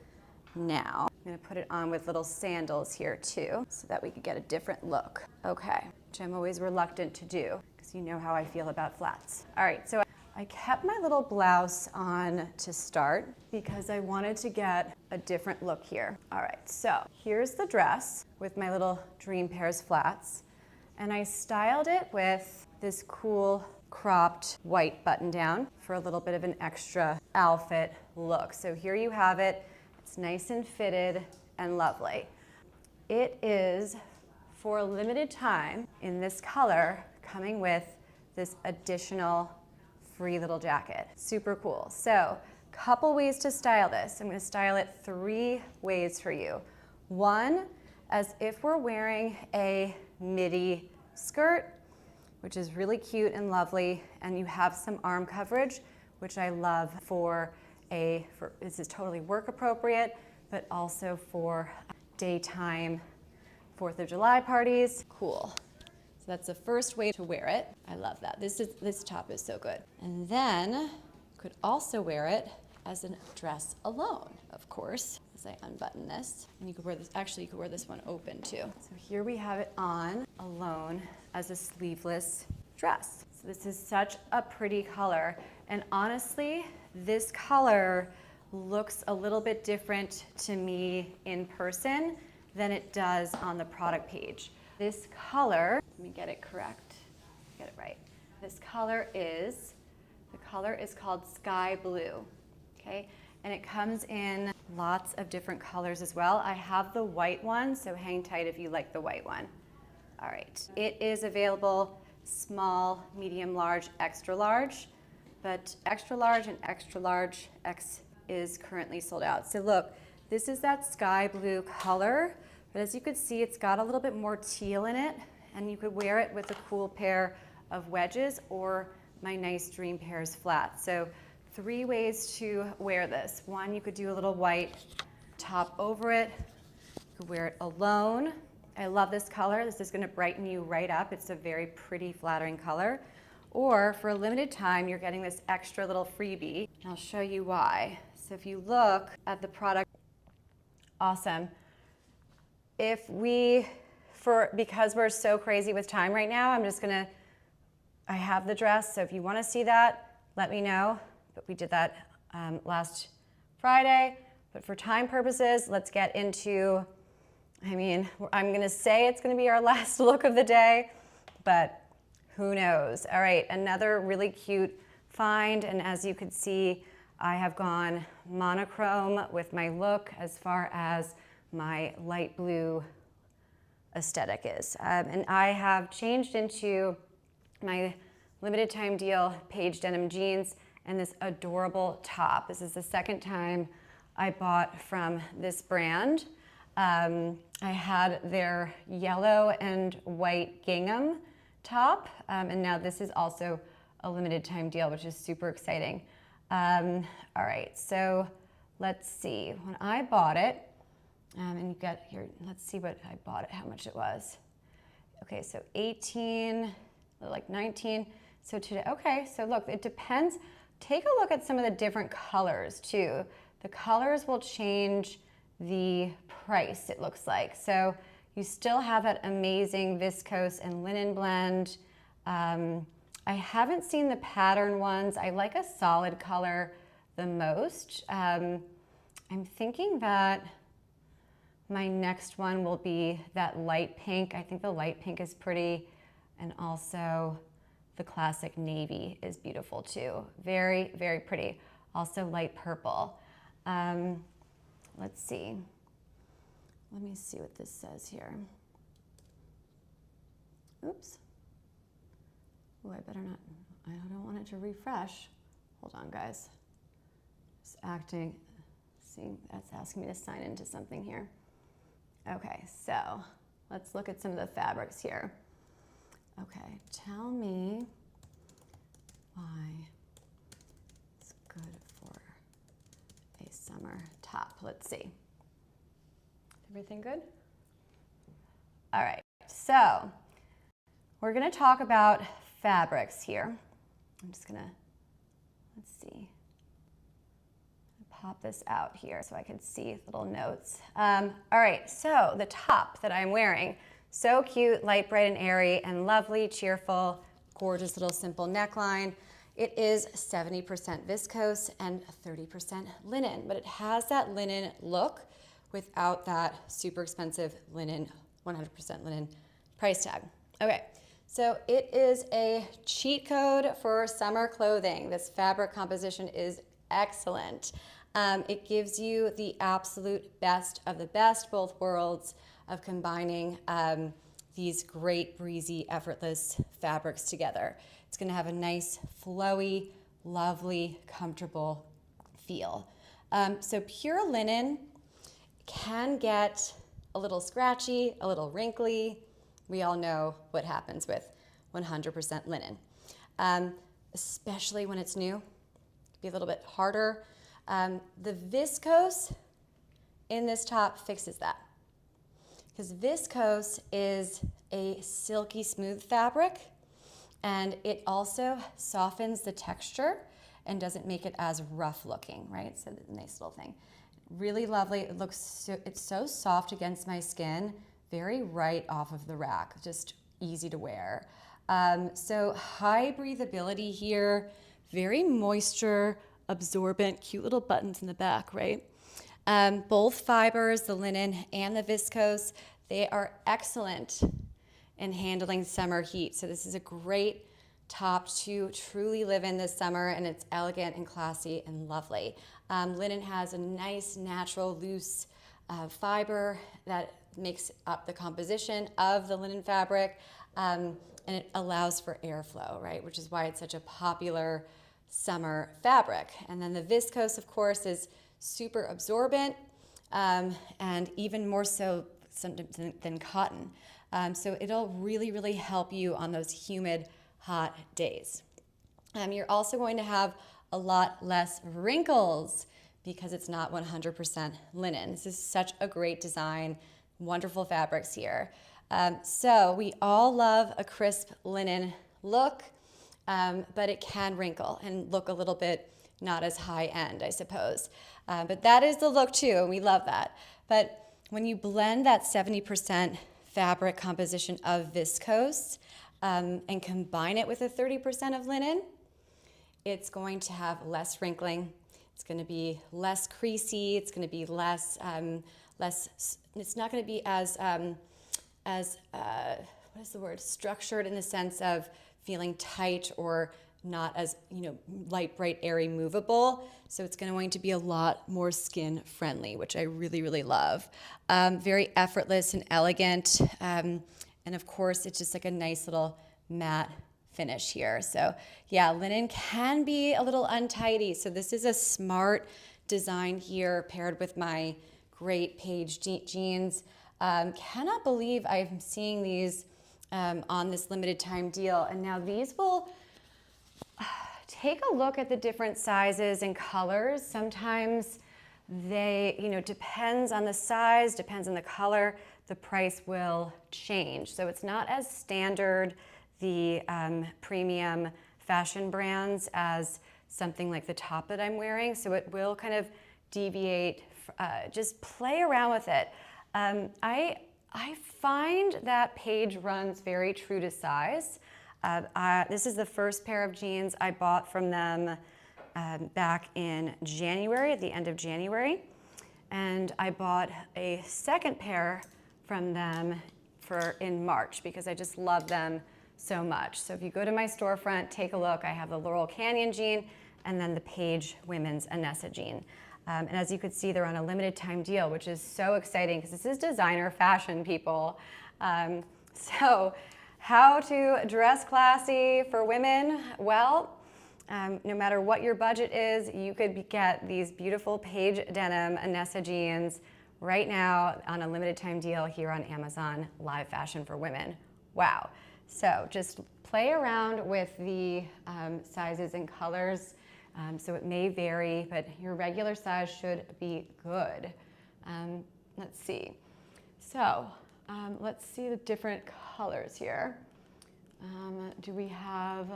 now. I'm gonna put it on with little sandals here too, so that we could get a different look. Okay, which I'm always reluctant to do, because you know how I feel about flats. All right, so I kept my little blouse on to start because I wanted to get a different look here. All right, so here's the dress with my little Dream Pairs flats, and I styled it with this cool cropped white button down for a little bit of an extra outfit look. So here you have it. It's nice and fitted and lovely. It is, for a limited time, in this color, coming with this additional free little jacket. Super cool. So, couple ways to style this. I'm going to style it 3 ways for you. One, as if we're wearing a midi skirt, which is really cute and lovely, and you have some arm coverage, which I love this is totally work appropriate, but also for daytime 4th of July parties. Cool. So that's the first way to wear it. I love that. This top is so good. And then you could also wear it as a dress alone, of course, as I unbutton this. And you could wear this, actually you could wear this one open too. So here we have it on alone as a sleeveless dress. So this is such a pretty color. And honestly, this color looks a little bit different to me in person than it does on the product page. This color, let me get it correct, get it right. This color is, the color is called Sky Blue, okay? And it comes in lots of different colors as well. I have the white one, so hang tight if you like the white one. All right, it is available small, medium, large, extra large, but extra large and extra large X is currently sold out. So look, this is that sky blue color, but as you can see, it's got a little bit more teal in it, and you could wear it with a cool pair of wedges or my nice Dream Pairs flats. So 3 ways to wear this. One, you could do a little white top over it. You could wear it alone. I love this color. This is gonna brighten you right up. It's a very pretty, flattering color. Or for a limited time, you're getting this extra little freebie. And I'll show you why. So if you look at the product, awesome. Because we're so crazy with time right now, I have the dress, so if you wanna see that, let me know. But we did that last Friday. But for time purposes, let's get into, I'm gonna say it's gonna be our last look of the day, but who knows? All right, another really cute find, and as you can see, I have gone monochrome with my look as far as my light blue aesthetic is. And I have changed into my limited time deal Paige denim jeans and this adorable top. This is the second time I bought from this brand. I had their yellow and white gingham top, and now this is also a limited time deal, which is super exciting. All right, so let's see. When I bought it, and you got here, let's see what I bought it, how much it was. Okay, so 18, like 19. So today, okay, so look, it depends. Take a look at some of the different colors too. The colors will change the price, it looks like. So you still have that amazing viscose and linen blend. I haven't seen the pattern ones. I like a solid color the most. I'm thinking that my next one will be that light pink. I think the light pink is pretty, and also the classic navy is beautiful too. Very, very pretty. Also light purple. Let's see. Let me see what this says here. Oops. Oh, I better not, I don't want it to refresh. Hold on, guys. It's acting, see, that's asking me to sign into something here. Okay, so let's look at some of the fabrics here. Okay, tell me why it's good for a summer top. Let's see. Everything good? All right, so we're gonna talk about fabrics here. I'm just gonna, let's see. Pop this out here so I can see little notes. All right, so the top that I'm wearing, so cute, light, bright, and airy, and lovely, cheerful, gorgeous little simple neckline. It is 70% viscose and 30% linen, but it has that linen look without that super expensive linen, 100% linen price tag. Okay, so it is a cheat code for summer clothing. This fabric composition is excellent. It gives you the absolute best of the best, both worlds of combining these great, breezy, effortless fabrics together. It's gonna have a nice, flowy, lovely, comfortable feel. So pure linen can get a little scratchy, a little wrinkly. We all know what happens with 100% linen, especially when it's new. It can be a little bit harder. The viscose in this top fixes that, because viscose is a silky smooth fabric, and it also softens the texture and doesn't make it as rough looking, right? So a nice little thing. Really lovely. It looks so, it's so soft against my skin, very right off of the rack, just easy to wear. So high breathability here, very moisture absorbent, cute little buttons in the back, right? Both fibers, the linen and the viscose, they are excellent in handling summer heat. So this is a great top to truly live in this summer, and it's elegant and classy and lovely. Linen has a nice, natural, loose fiber that makes up the composition of the linen fabric, and it allows for airflow, right? Which is why it's such a popular summer fabric. And then the viscose, of course, is super absorbent, and even more so than cotton. So it'll really, really help you on those humid, hot days. You're also going to have a lot less wrinkles because it's not 100% linen. This is such a great design, wonderful fabrics here. So we all love a crisp linen look, but it can wrinkle and look a little bit not as high end, I suppose. But that is the look too, and we love that. But when you blend that 70% fabric composition of viscose and combine it with a 30% of linen, it's going to have less wrinkling. It's going to be less creasy. It's going to be less, it's not going to be as what is the word? Structured in the sense of feeling tight or not as, light, bright, airy, movable. So it's going to be a lot more skin friendly, which I really, really love. Very effortless and elegant. And of course, it's just like a nice little matte finish here. So yeah, linen can be a little untidy. So this is a smart design here paired with my great Paige jeans. Cannot believe I'm seeing these on this limited time deal. And now these will take a look at the different sizes and colors. Sometimes they, depends on the size, depends on the color, the price will change. So it's not as standard, the premium fashion brands, as something like the top that I'm wearing. So it will kind of deviate, just play around with it. I find that Paige runs very true to size. This is the first pair of jeans I bought from them back in January, at the end of January. And I bought a second pair from them in March because I just love them so much. So if you go to my storefront, take a look. I have the Laurel Canyon jean and then the Paige women's Anessa jean. And as you could see, they're on a limited time deal, which is so exciting because this is designer fashion, people. So how to dress classy for women? Well, no matter what your budget is, you could get these beautiful Paige denim Anessa jeans right now on a limited time deal here on Amazon Live Fashion for Women. Wow. So just play around with the sizes and colors. So it may vary, but your regular size should be good. Let's see. So let's see the different colors here. Do we have,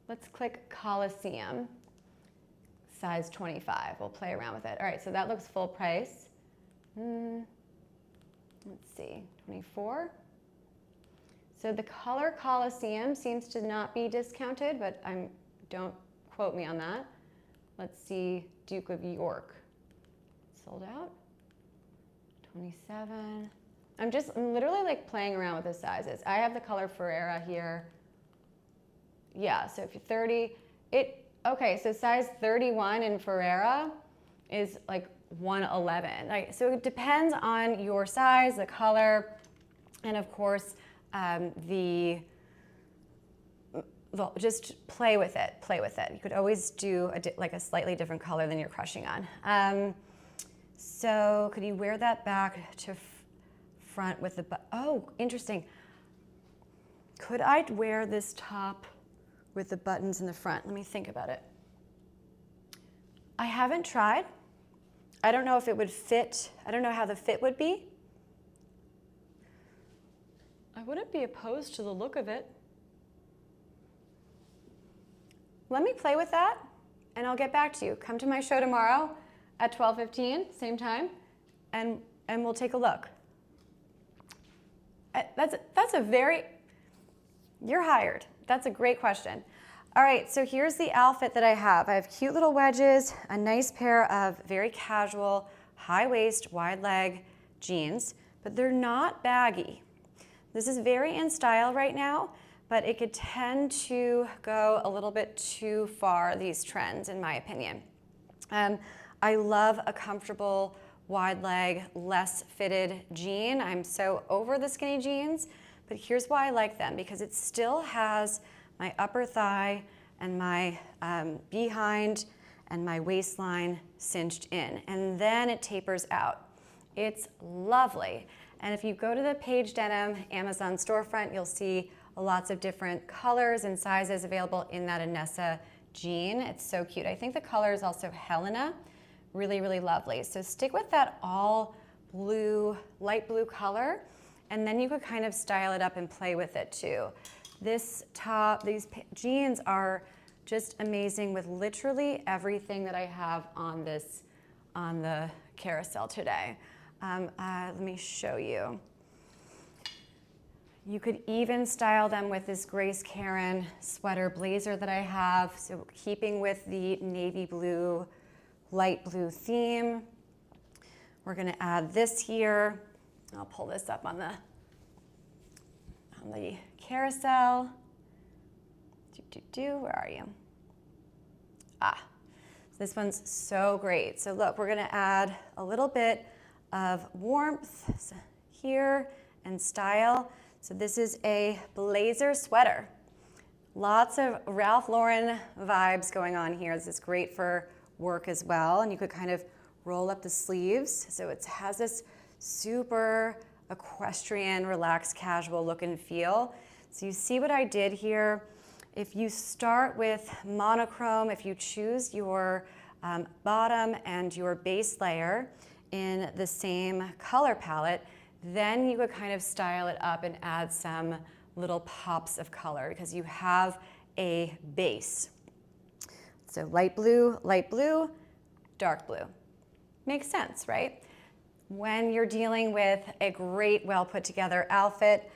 let's click Coliseum, size 25. We'll play around with it. All right, so that looks full price. Let's see, 24. So the color Coliseum seems to not be discounted, but don't quote me on that. Let's see, Duke of York. Sold out. 27. I'm literally like playing around with the sizes. I have the color Ferrera here. Yeah, so if you're 30, okay, so size 31 in Ferrera is like 111. So it depends on your size, the color, and of course, just play with it, You could always do like a slightly different color than you're crushing on. So could you wear that back to front with the, oh, interesting. Could I wear this top with the buttons in the front? Let me think about it. I haven't tried. I don't know if it would fit. I don't know how the fit would be. I wouldn't be opposed to the look of it. Let me play with that and I'll get back to you. Come to my show tomorrow at 12:15, same time, and we'll take a look. That's a very, you're hired. That's a great question. All right, so here's the outfit that I have. I have cute little wedges, a nice pair of very casual, high waist, wide leg jeans, but they're not baggy. This is very in style right now, but it could tend to go a little bit too far, these trends, in my opinion. I love a comfortable, wide leg, less fitted jean. I'm so over the skinny jeans, but here's why I like them, because it still has my upper thigh and my behind and my waistline cinched in, and then it tapers out. It's lovely. And if you go to the Paige Denim Amazon storefront, you'll see lots of different colors and sizes available in that Anessa jean. It's so cute. I think the color is also Helena. Really, really lovely. So stick with that all blue, light blue color, and then you could kind of style it up and play with it too. This top, these jeans are just amazing with literally everything that I have on the carousel today. Let me show you. You could even style them with this Grace Karen sweater blazer that I have. So keeping with the navy blue, light blue theme. We're gonna add this here. I'll pull this up on the carousel. Where are you? This one's so great. So look, we're gonna add a little bit of warmth here and style. So this is a blazer sweater. Lots of Ralph Lauren vibes going on here. This is great for work as well, and you could kind of roll up the sleeves. So it has this super equestrian, relaxed, casual look and feel. So you see what I did here? If you start with monochrome, if you choose your bottom and your base layer in the same color palette, then you could kind of style it up and add some little pops of color because you have a base. So light blue, dark blue. Makes sense, right? When you're dealing with a great, well put together outfit,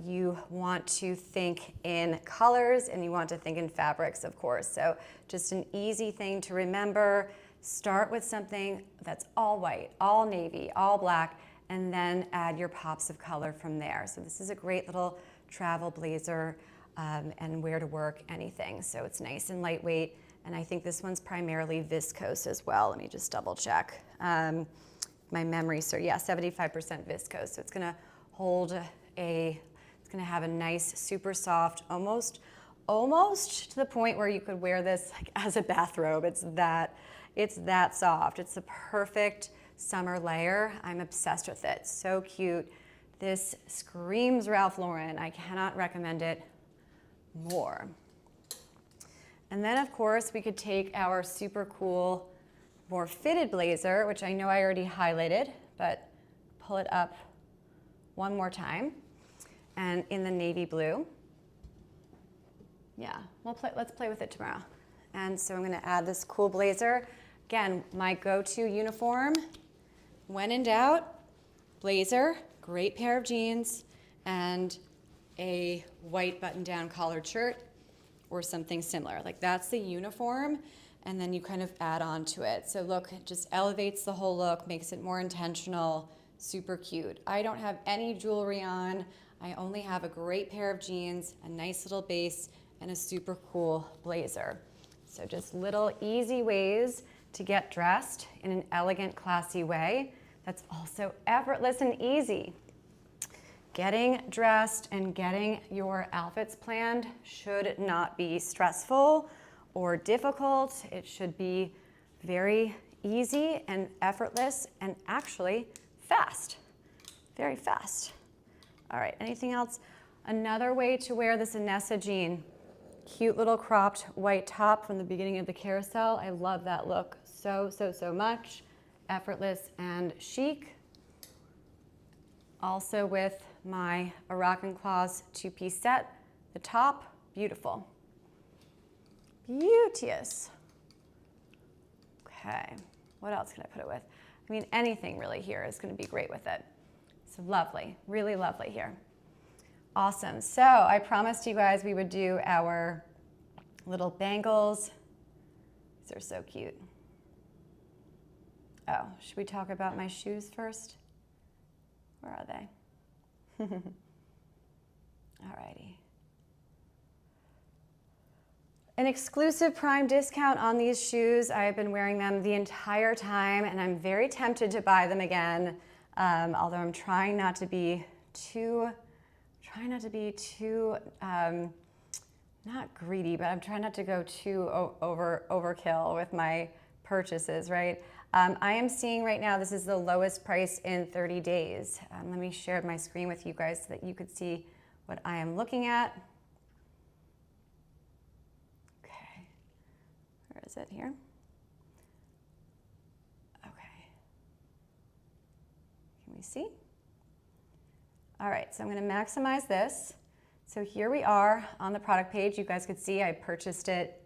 you want to think in colors and you want to think in fabrics, of course. So just an easy thing to remember, start with something that's all white, all navy, all black, and then add your pops of color from there. So this is a great little travel blazer and wear to work, anything. So it's nice and lightweight. And I think this one's primarily viscose as well. Let me just double check my memory. So yeah, 75% viscose. So it's gonna hold it's gonna have a nice, super soft, almost to the point where you could wear this like as a bathrobe. It's that soft. It's the perfect summer layer. I'm obsessed with it. So cute. This screams Ralph Lauren. I cannot recommend it more. And then of course we could take our super cool, more fitted blazer, which I know I already highlighted, but pull it up one more time. And in the navy blue. Yeah, let's play with it tomorrow. And so I'm gonna add this cool blazer. Again, my go-to uniform, when in doubt, blazer, great pair of jeans, and a white button-down collared shirt or something similar. Like that's the uniform, and then you kind of add on to it. So look, it just elevates the whole look, makes it more intentional, super cute. I don't have any jewelry on. I only have a great pair of jeans, a nice little base, and a super cool blazer. So just little easy ways to get dressed in an elegant, classy way that's also effortless and easy. Getting dressed and getting your outfits planned should not be stressful or difficult. It should be very easy and effortless and actually fast, very fast. All right, anything else? Another way to wear this Anessa jean. Cute little cropped white top from the beginning of the carousel. I love that look so much. Effortless and chic. Also with my Araucan-Claws two-piece set. The top, beautiful. Beauteous. Okay, what else can I put it with? I mean, anything really here is gonna be great with it. So lovely, really lovely here. Awesome, so I promised you guys we would do our little bangles. These are so cute. Oh, should we talk about my shoes first? Where are they? Alrighty. An exclusive Prime discount on these shoes. I have been wearing them the entire time and I'm very tempted to buy them again. Although I'm trying not to be too, not greedy, but I'm trying not to go too overkill with my purchases, right? I am seeing right now, this is the lowest price in 30 days. Let me share my screen with you guys so that you could see what I am looking at. Okay, where is it here? Okay, can we see? All right, so I'm gonna maximize this. So here we are on the product page. You guys could see I purchased it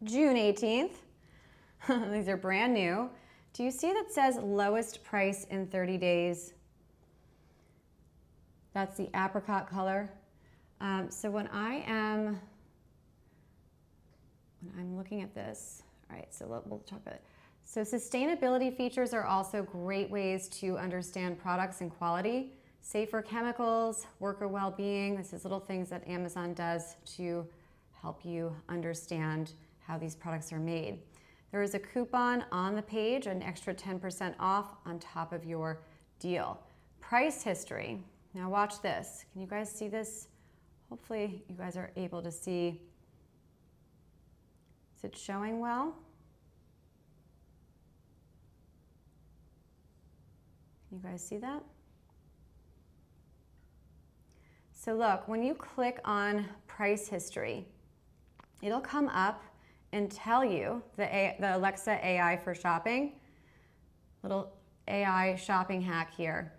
June 18th. These are brand new. Do you see that says lowest price in 30 days? That's the apricot color. So when I'm looking at this, all right, so we'll talk about it. So sustainability features are also great ways to understand products and quality. Safer chemicals, worker well-being. This is little things that Amazon does to help you understand how these products are made. There is a coupon on the page, an extra 10% off on top of your deal. Price history. Now watch this. Can you guys see this? Hopefully you guys are able to see. Is it showing well? You guys see that? So look, when you click on price history, it'll come up and tell you the Alexa AI for shopping, little AI shopping hack here.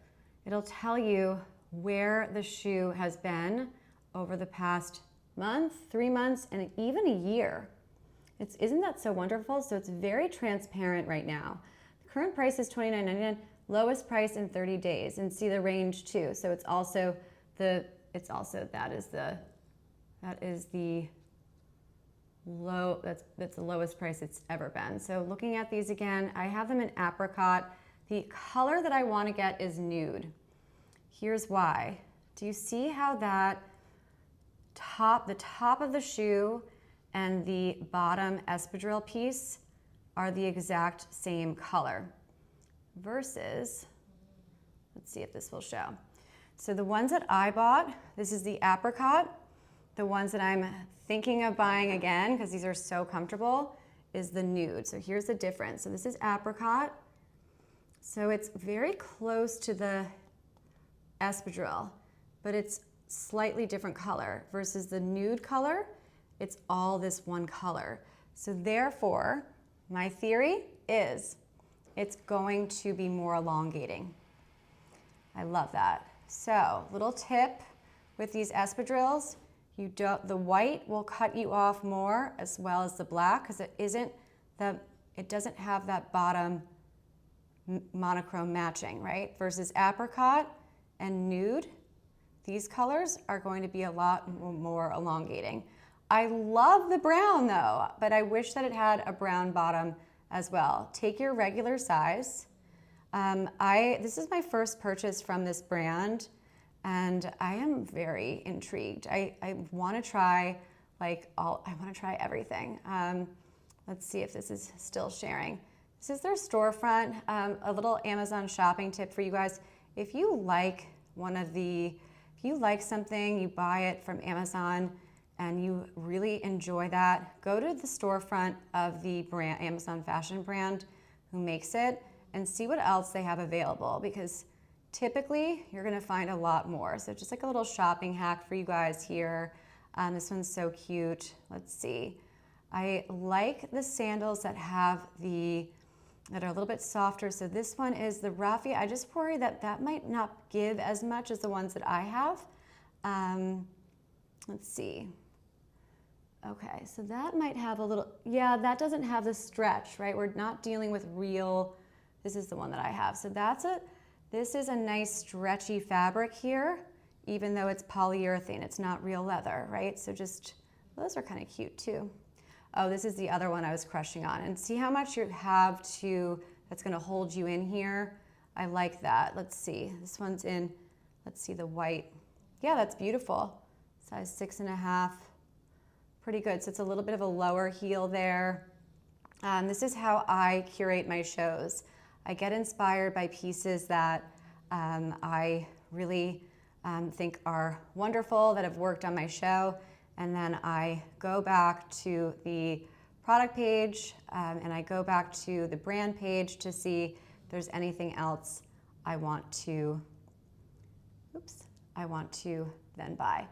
It'll tell you where the shoe has been over the past month, 3 months, and even a year. Isn't that so wonderful? So it's very transparent right now. The current price is $29.99, lowest price in 30 days, and see the range too. So it's also that is the low, that's the lowest price it's ever been. So looking at these again, I have them in apricot. The color that I want to get is nude. Here's why. Do you see how that the top of the shoe and the bottom espadrille piece are the exact same color? Versus, let's see if this will show. So the ones that I bought, this is the apricot. The ones that I'm thinking of buying again, because these are so comfortable, is the nude. So here's the difference. So this is apricot. So it's very close to the espadrille, but it's slightly different color versus the nude color. It's all this one color. So therefore, my theory is it's going to be more elongating. I love that. So little tip with these espadrilles, the white will cut you off more as well as the black, because it doesn't have that bottom monochrome matching, right? Versus apricot and nude, these colors are going to be a lot more elongating. I love the brown though, but I wish that it had a brown bottom as well. Take your regular size. This is my first purchase from this brand, and I am very intrigued. I want to try everything. Let's see if this is still sharing. This is their storefront. A little Amazon shopping tip for you guys. If you like something, you buy it from Amazon and you really enjoy that, go to the storefront of the brand, Amazon fashion brand who makes it, and see what else they have available, because typically you're gonna find a lot more. So just like a little shopping hack for you guys here. This one's so cute. Let's see. I like the sandals that are a little bit softer. So this one is the Ruffle. I just worry that might not give as much as the ones that I have. Let's see. Okay, so that might have a little, yeah, that doesn't have the stretch, right? We're not dealing with real, this is the one that I have. So this is a nice stretchy fabric here, even though it's polyurethane. It's not real leather, right? So those are kind of cute too. Oh, this is the other one I was crushing on. And see how much you have that's gonna hold you in here? I like that. Let's see, this one's in, let's see the white. Yeah, that's beautiful. Size 6.5, pretty good. So it's a little bit of a lower heel there. This is how I curate my shows. I get inspired by pieces that I really think are wonderful, that have worked on my show. And then I go back to the product page and I go back to the brand page to see if there's anything else I want to then buy.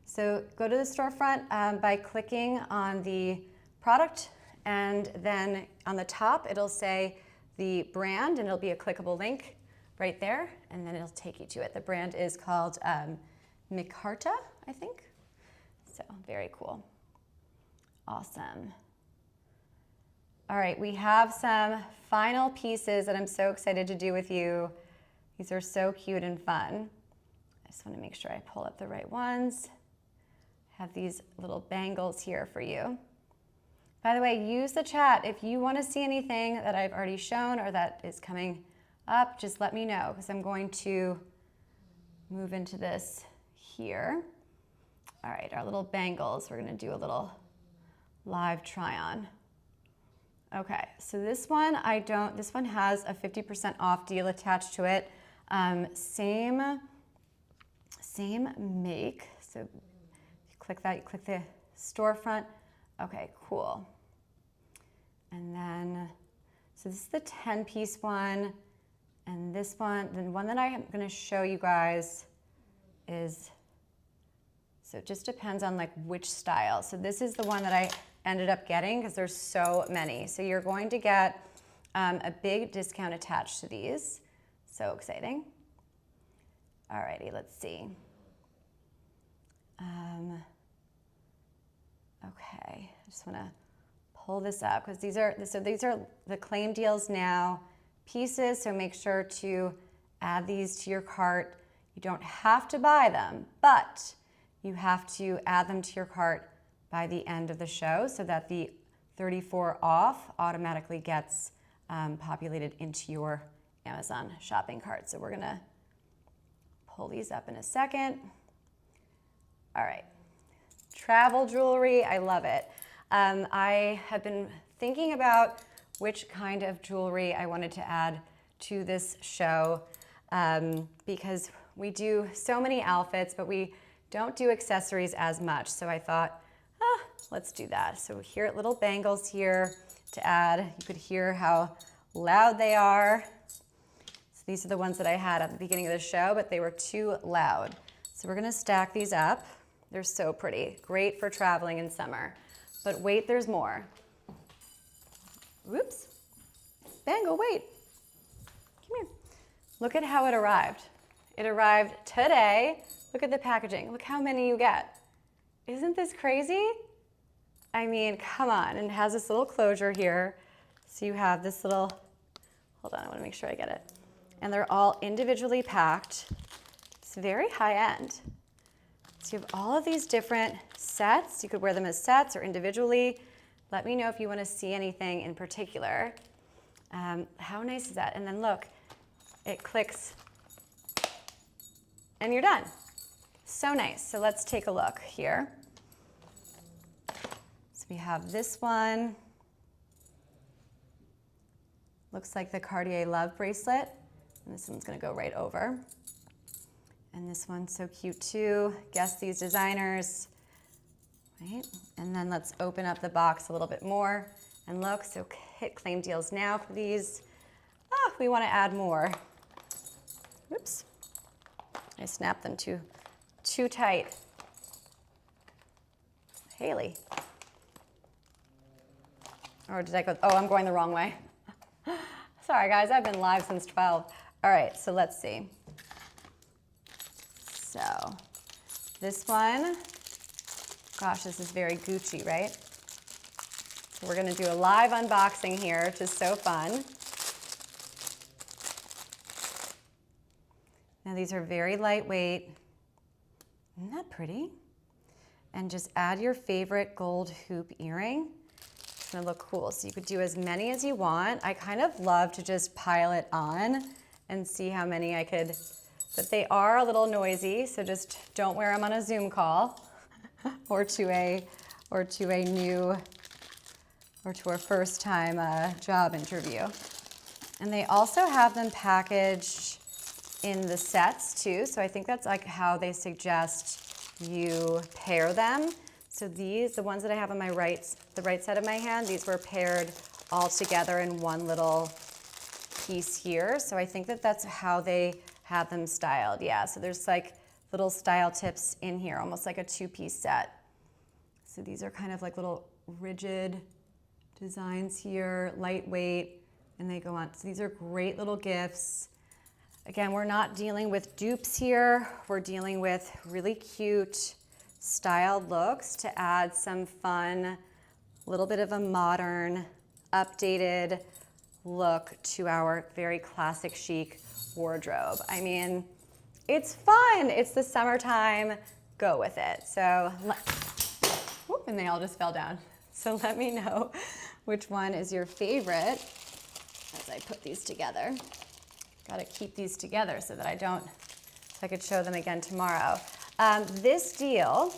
So go to the storefront by clicking on the product, and then on the top it'll say the brand, and it'll be a clickable link right there, and then it'll take you to it. The brand is called Micarta, I think. So very cool. Awesome. All right, we have some final pieces that I'm so excited to do with you. These are so cute and fun. I just want to make sure I pull up the right ones. I have these little bangles here for you. By the way, use the chat. If you want to see anything that I've already shown or that is coming up, just let me know, because I'm going to move into this here. All right, our little bangles, we're gonna do a little live try on. Okay, so this one this one has a 50% off deal attached to it. Same make, so if you click that, you click the storefront. Okay, cool. And then, so this is the 10-piece one, and this one, the one that I'm gonna show you guys is, so it just depends on like which style. So this is the one that I ended up getting because there's so many. So you're going to get a big discount attached to these. So exciting. Alrighty, let's see. Okay, I just wanna pull this up because these are the claim deals now pieces, so make sure to add these to your cart. You don't have to buy them, but you have to add them to your cart by the end of the show so that the 34 off automatically gets populated into your Amazon shopping cart. So we're gonna pull these up in a second. All right, travel jewelry, I love it. I have been thinking about which kind of jewelry I wanted to add to this show because we do so many outfits, but we don't do accessories as much. So I thought, let's do that. So here are little bangles here to add. You could hear how loud they are. So these are the ones that I had at the beginning of the show, but they were too loud. So we're gonna stack these up. They're so pretty, great for traveling in summer. But wait, there's more. Whoops, bangle, wait, come here. Look at how it arrived. It arrived today. Look at the packaging. Look how many you get. Isn't this crazy? I mean, come on. And it has this little closure here. So you have this little, hold on, I wanna make sure I get it. And they're all individually packed. It's very high end. So you have all of these different sets. You could wear them as sets or individually. Let me know if you wanna see anything in particular. How nice is that? And then look, it clicks and you're done. So nice. So let's take a look here. So we have this one. Looks like the Cartier Love bracelet. And this one's gonna go right over. And this one's so cute too. Guess these designers, right? And then let's open up the box a little bit more and look, so hit claim deals now for these. Oh, we wanna add more. Oops, I snapped them too tight. Hailey. Or did I go, oh, I'm going the wrong way. Sorry guys, I've been live since 12. All right, so let's see. So this one, gosh, this is very Gucci, right? So we're gonna do a live unboxing here, which is so fun. Now these are very lightweight. Isn't that pretty? And just add your favorite gold hoop earring. It's gonna look cool. So you could do as many as you want. I kind of love to just pile it on and see how many I could, but they are a little noisy, so just don't wear them on a Zoom call or to a first time job interview. And they also have them packaged in the sets too, so I think that's like how they suggest you pair them. So these, the ones that I have on my the right side of my hand, these were paired all together in one little piece here. So I think that that's how they have them styled. Yeah, so there's like little style tips in here, almost like a two-piece set. So these are kind of like little rigid designs here, lightweight, and they go on. So these are great little gifts. Again, we're not dealing with dupes here. We're dealing with really cute styled looks to add some fun, a little bit of a modern, updated look to our very classic chic wardrobe. I mean, it's fun. It's the summertime. Go with it. So, whoop, and they all just fell down. So let me know which one is your favorite as I put these together. Got to keep these together so that so I could show them again tomorrow. This deal,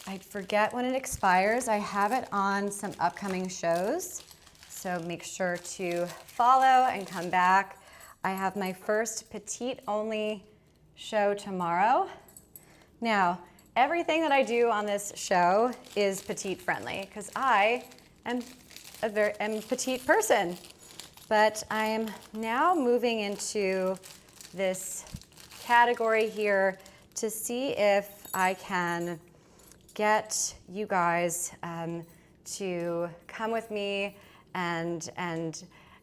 I forget when it expires. I have it on some upcoming shows, so make sure to follow and come back. I have my first petite only show tomorrow. Now, everything that I do on this show is petite friendly because I am a petite person. But I am now moving into this category here to see if I can get you guys to come with me and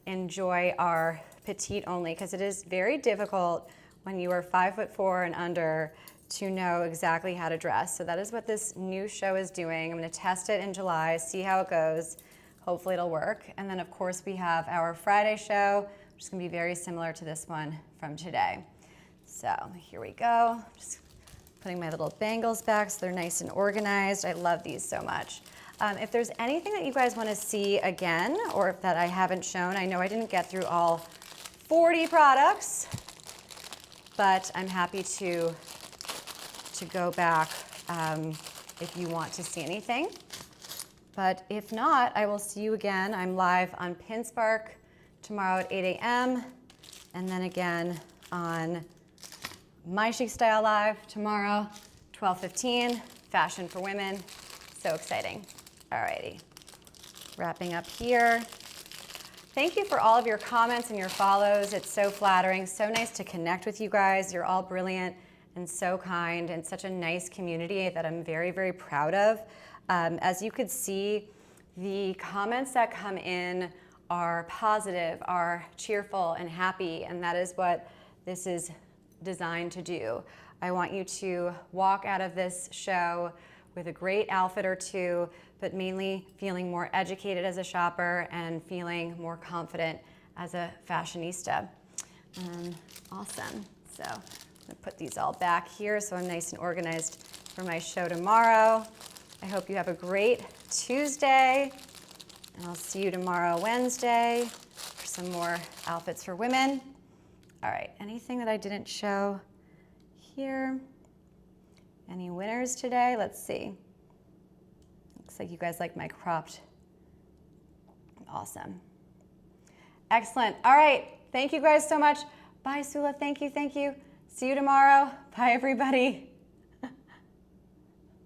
enjoy our petite only, because it is very difficult when you are 5'4" and under to know exactly how to dress. So that is what this new show is doing. I'm going to test it in July, see how it goes. Hopefully it'll work. And then of course we have our Friday show, which is going to be very similar to this one from today. So here we go. Just putting my little bangles back so they're nice and organized. I love these so much. If there's anything that you guys want to see again, or if that I haven't shown, I know I didn't get through all 40 products, but I'm happy to go back if you want to see anything. But if not, I will see you again. I'm live on Pinspark tomorrow at 8 a.m. and then again on My Chic Style Live tomorrow, 12:15, Fashion for Women. So exciting. Alrighty, wrapping up here. Thank you for all of your comments and your follows. It's so flattering, so nice to connect with you guys. You're all brilliant and so kind, and such a nice community that I'm very, very proud of. As you could see, the comments that come in are positive, are cheerful and happy, and that is what this is designed to do. I want you to walk out of this show with a great outfit or two, but mainly feeling more educated as a shopper and feeling more confident as a fashionista. Awesome. So I'm gonna put these all back here so I'm nice and organized for my show tomorrow. I hope you have a great Tuesday, and I'll see you tomorrow, Wednesday, for some more outfits for women. All right, anything that I didn't show here? Any winners today? Let's see. Looks like you guys like my cropped. Awesome. Excellent. All right, thank you guys so much. Bye, Sula. Thank you, thank you. See you tomorrow. Bye, everybody.